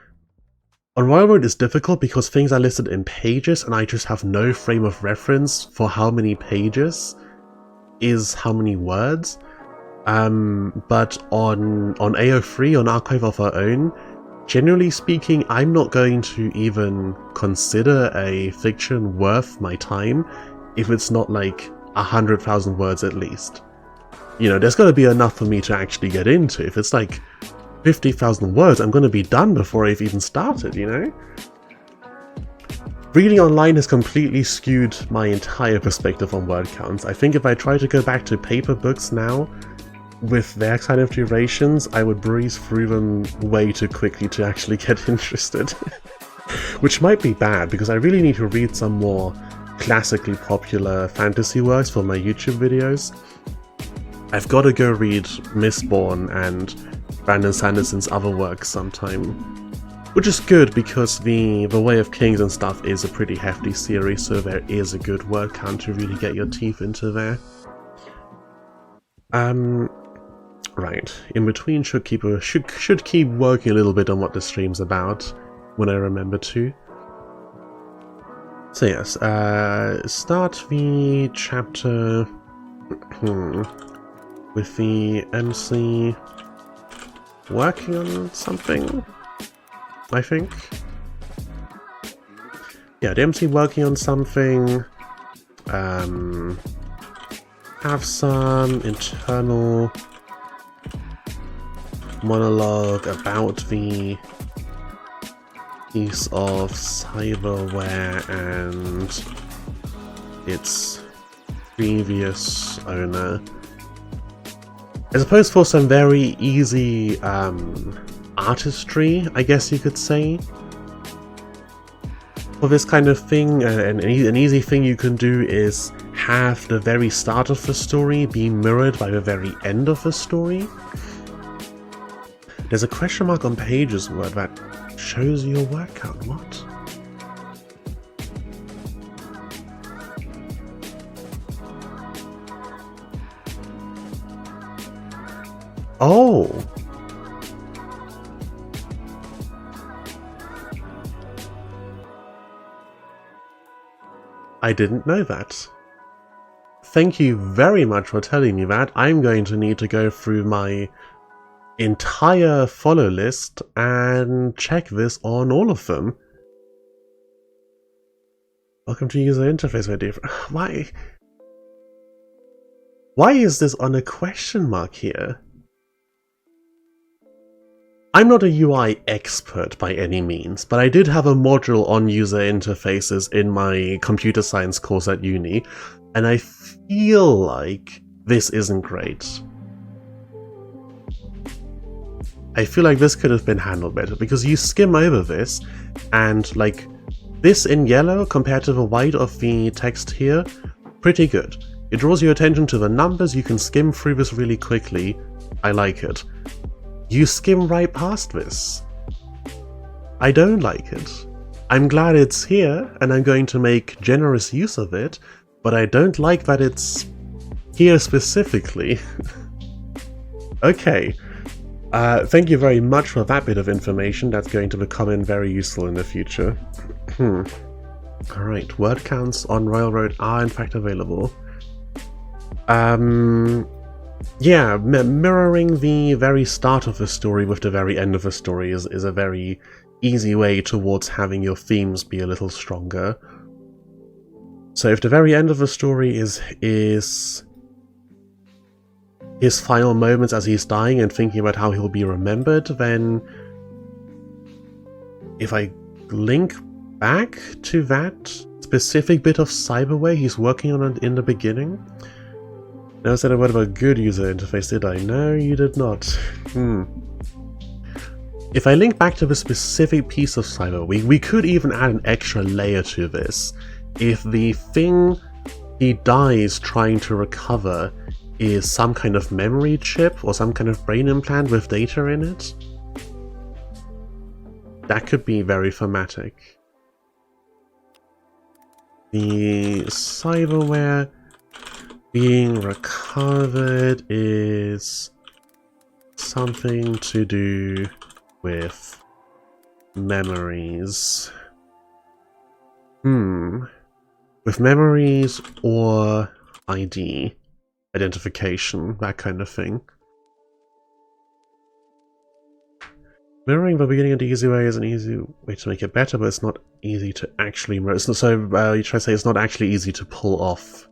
it's difficult because things are listed in pages and I just have no frame of reference for how many pages is how many words. But on AO3, on Archive of Our Own, generally speaking, I'm not going to even consider a fiction worth my time if it's not like 100,000 words at least. You know, there's got to be enough for me to actually get into. If it's like 50,000 words, I'm going to be done before I've even started, you know? Reading online has completely skewed my entire perspective on word counts. I think if I try to go back to paper books now, with their kind of durations, I would breeze through them way too quickly to actually get interested. Which might be bad, because I really need to read some more classically popular fantasy works for my YouTube videos. I've got to go read Mistborn and Brandon Sanderson's other works sometime, which is good because the Way of Kings and stuff is a pretty hefty series, so there is a good word count to really get your teeth into there. Right, in between should keep working a little bit on what the stream's about when I remember to. So yes, start the chapter with the MC working on something, I think. Yeah, the MC working on something. Have some internal monologue about the piece of cyberware and its previous owner. I suppose for some very easy artistry, I guess you could say, for this kind of thing. An easy thing you can do is have the very start of the story be mirrored by the very end of the story. There's a question mark on Page's word that shows your word count. What? Oh! I didn't know that. Thank you very much for telling me that. I'm going to need to go through my entire follow list and check this on all of them. Welcome to user interface idea. Why is this on a question mark here? I'm not a UI expert by any means, but I did have a module on user interfaces in my computer science course at uni, and I feel like this isn't great. I feel like this could have been handled better, because you skim over this, and like this in yellow compared to the white of the text here, pretty good. It draws your attention to the numbers, you can skim through this really quickly. I like it. You skim right past this. I don't like it. I'm glad it's here, and I'm going to make generous use of it, but I don't like that it's here specifically. Okay. Thank you very much for that bit of information. That's going to become very useful in the future. Alright, word counts on Railroad are in fact available. Yeah, mirroring the very start of the story with the very end of the story is a very easy way towards having your themes be a little stronger. So if the very end of the story is his final moments as he's dying and thinking about how he'll be remembered, then if I link back to that specific bit of cyberware he's working on in the beginning. Never said a word about good user interface, did I? No, you did not. If I link back to the specific piece of cyber, we could even add an extra layer to this. If the thing he dies trying to recover is some kind of memory chip or some kind of brain implant with data in it, that could be very thematic. The cyberware being recovered is something to do with memories. With memories or ID, identification, that kind of thing. Mirroring the beginning of the easy way is an easy way to make it better, but it's not easy to actually mirror. So you try to say it's not actually easy to pull off.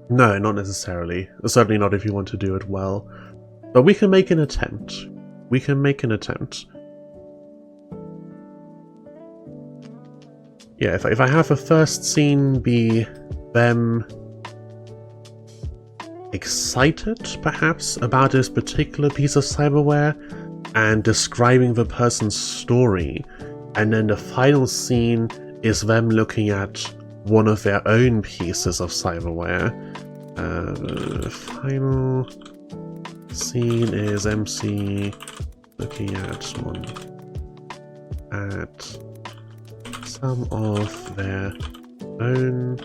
No, not necessarily. Certainly not if you want to do it well. But we can make an attempt. We can make an attempt. Yeah, if I have the first scene be them excited, perhaps, about this particular piece of cyberware and describing the person's story, and then the final scene is them looking at one of their own pieces of cyberware. The final scene is MC looking at some of their own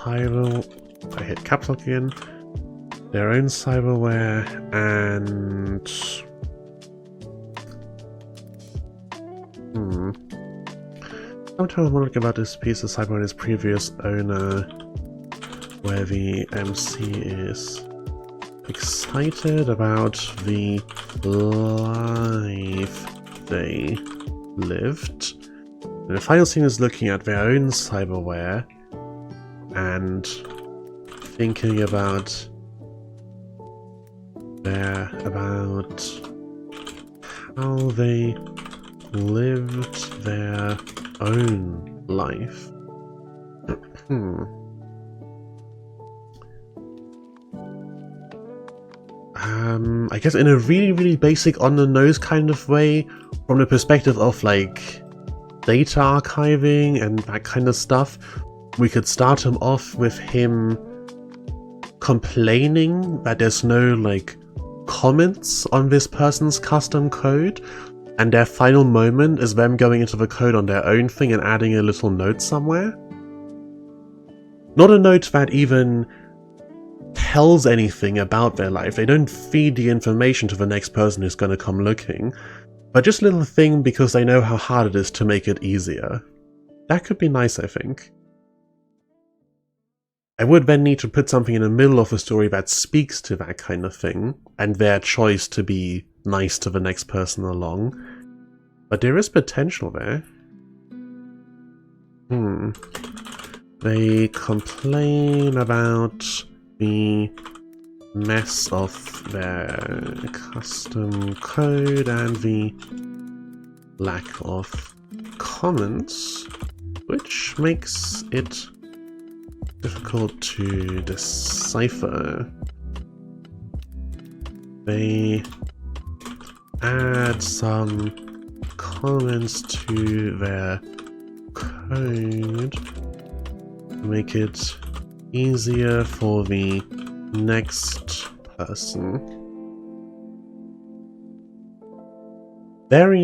I hit caps lock again. Their own cyberware, and sometimes wondering about this piece of cyberware and its previous owner, where the MC is excited about the life they lived. And the final scene is looking at their own cyberware and thinking about how they lived their own life. I guess in a really, really basic on-the-nose kind of way, from the perspective of like data archiving and that kind of stuff, we could start him off with him complaining that there's no like comments on this person's custom code, and their final moment is them going into the code on their own thing and adding a little note somewhere. Not a note that even tells anything about their life. They don't feed the information to the next person who's going to come looking, but just a little thing because they know how hard it is to make it easier. That could be nice, I think. I would then need to put something in the middle of a story that speaks to that kind of thing, and their choice to be nice to the next person along. But there is potential there. They complain about the mess of their custom code and the lack of comments, which makes it difficult to decipher. They add some comments to their code to make it easier for the next person. Very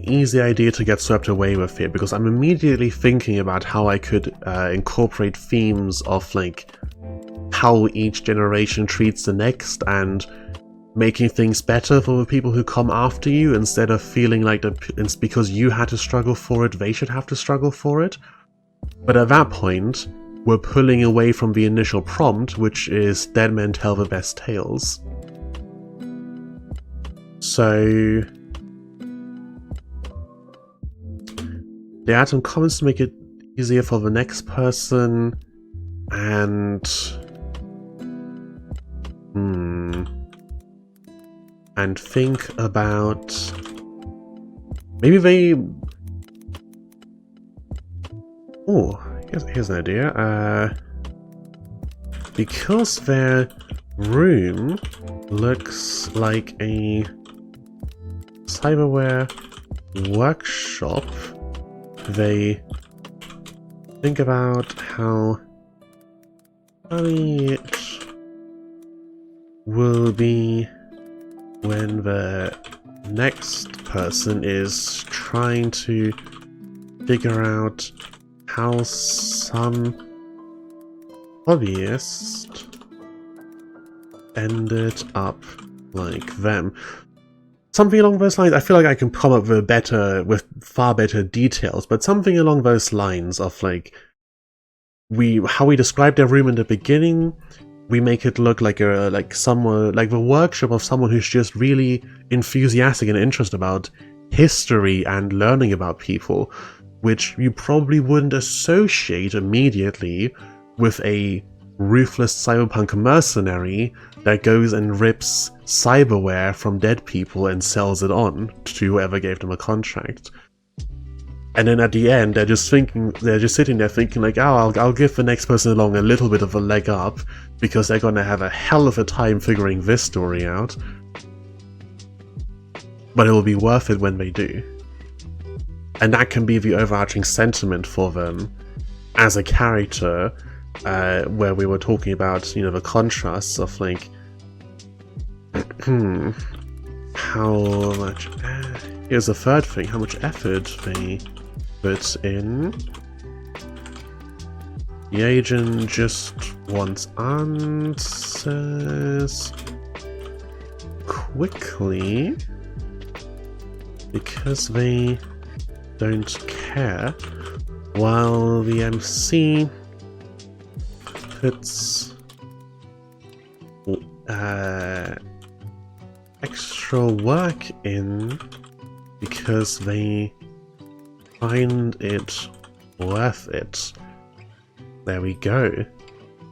easy idea to get swept away with here, because I'm immediately thinking about how I could incorporate themes of like how each generation treats the next and making things better for the people who come after you, instead of feeling like it's because you had to struggle for it, they should have to struggle for it. But at that point, we're pulling away from the initial prompt, which is dead men tell the best tales. So they add some comments to make it easier for the next person, and think about maybe they. Oh, here's an idea. Because their room looks like a cyberware workshop, they think about how funny it will be when the next person is trying to figure out how some hobbyist ended up like them. Something along those lines. I feel like I can come up with far better details, but something along those lines of like how we describe their room in the beginning. We make it look like someone like the workshop of someone who's just really enthusiastic and interested about history and learning about people, which you probably wouldn't associate immediately with a ruthless cyberpunk mercenary that goes and rips cyberware from dead people and sells it on to whoever gave them a contract. And then at the end, they're just sitting there thinking like, oh, I'll give the next person along a little bit of a leg up, because they're gonna have a hell of a time figuring this story out. But it will be worth it when they do. And that can be the overarching sentiment for them as a character, where we were talking about, you know, the contrasts of like, how much, here's the third thing, how much effort they put in. The agent just wants answers quickly because they don't care, while the MC puts extra work in because they find it worth it. There we go.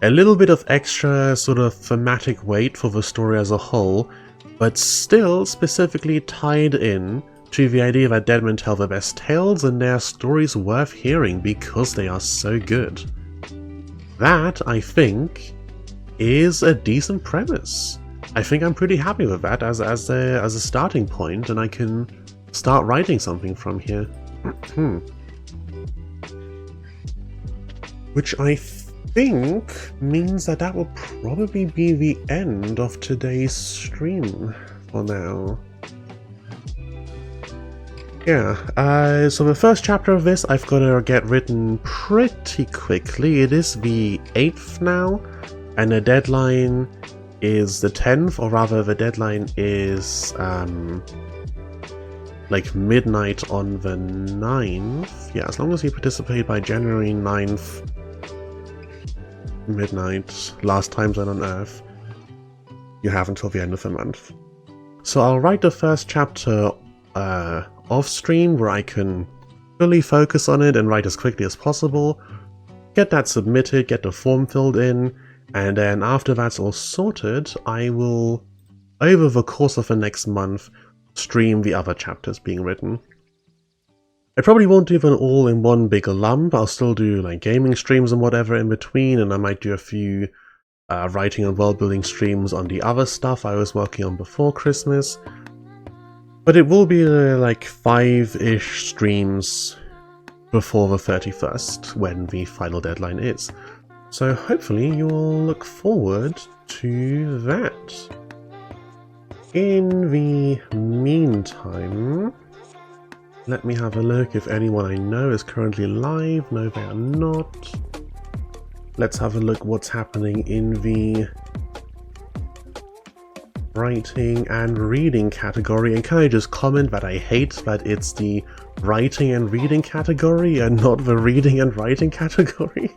A little bit of extra sort of thematic weight for the story as a whole, but still specifically tied in to the idea that dead men tell the best tales and they are stories worth hearing because they are so good. That, I think, is a decent premise. I think I'm pretty happy with that as a starting point, and I can start writing something from here. Which I think means that will probably be the end of today's stream for now. Yeah, so the first chapter of this I've got to get written pretty quickly. It is the 8th now, and the deadline is the 10th, or rather the deadline is like midnight on the 9th. Yeah, as long as you participate by January 9th, midnight, last times on Earth, you have until the end of the month. So I'll write the first chapter off stream where I can fully focus on it and write as quickly as possible, get that submitted, get the form filled in, and then after that's all sorted, I will, over the course of the next month, stream the other chapters being written. I probably won't do them all in one big lump. I'll still do like gaming streams and whatever in between, and I might do a few writing and world building streams on the other stuff I was working on before Christmas. But it will be like 5-ish streams before the 31st, when the final deadline is. So hopefully you will look forward to that. In the meantime, let me have a look if anyone I know is currently live. No, they are not. Let's have a look what's happening in the writing and reading category, and can I just comment that I hate that it's the writing and reading category and not the reading and writing category?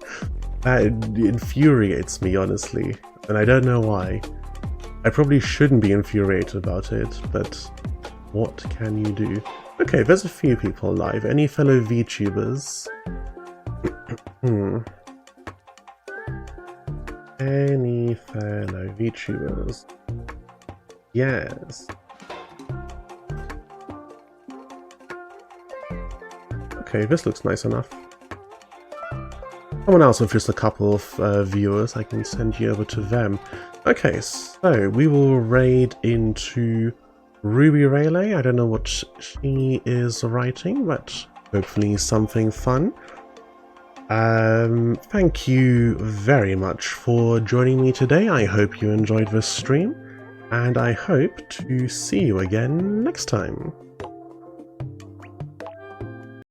That infuriates me, honestly, and I don't know why. I probably shouldn't be infuriated about it, but what can you do? Okay, there's a few people live. Any fellow VTubers? Any fellow VTubers? Yes. Okay, this looks nice enough. Someone else with just a couple of viewers, I can send you over to them. Okay, so we will raid into Ruby Rayleigh. I don't know what she is writing, but hopefully something fun. Thank you very much for joining me today. I hope you enjoyed this stream, and I hope to see you again next time.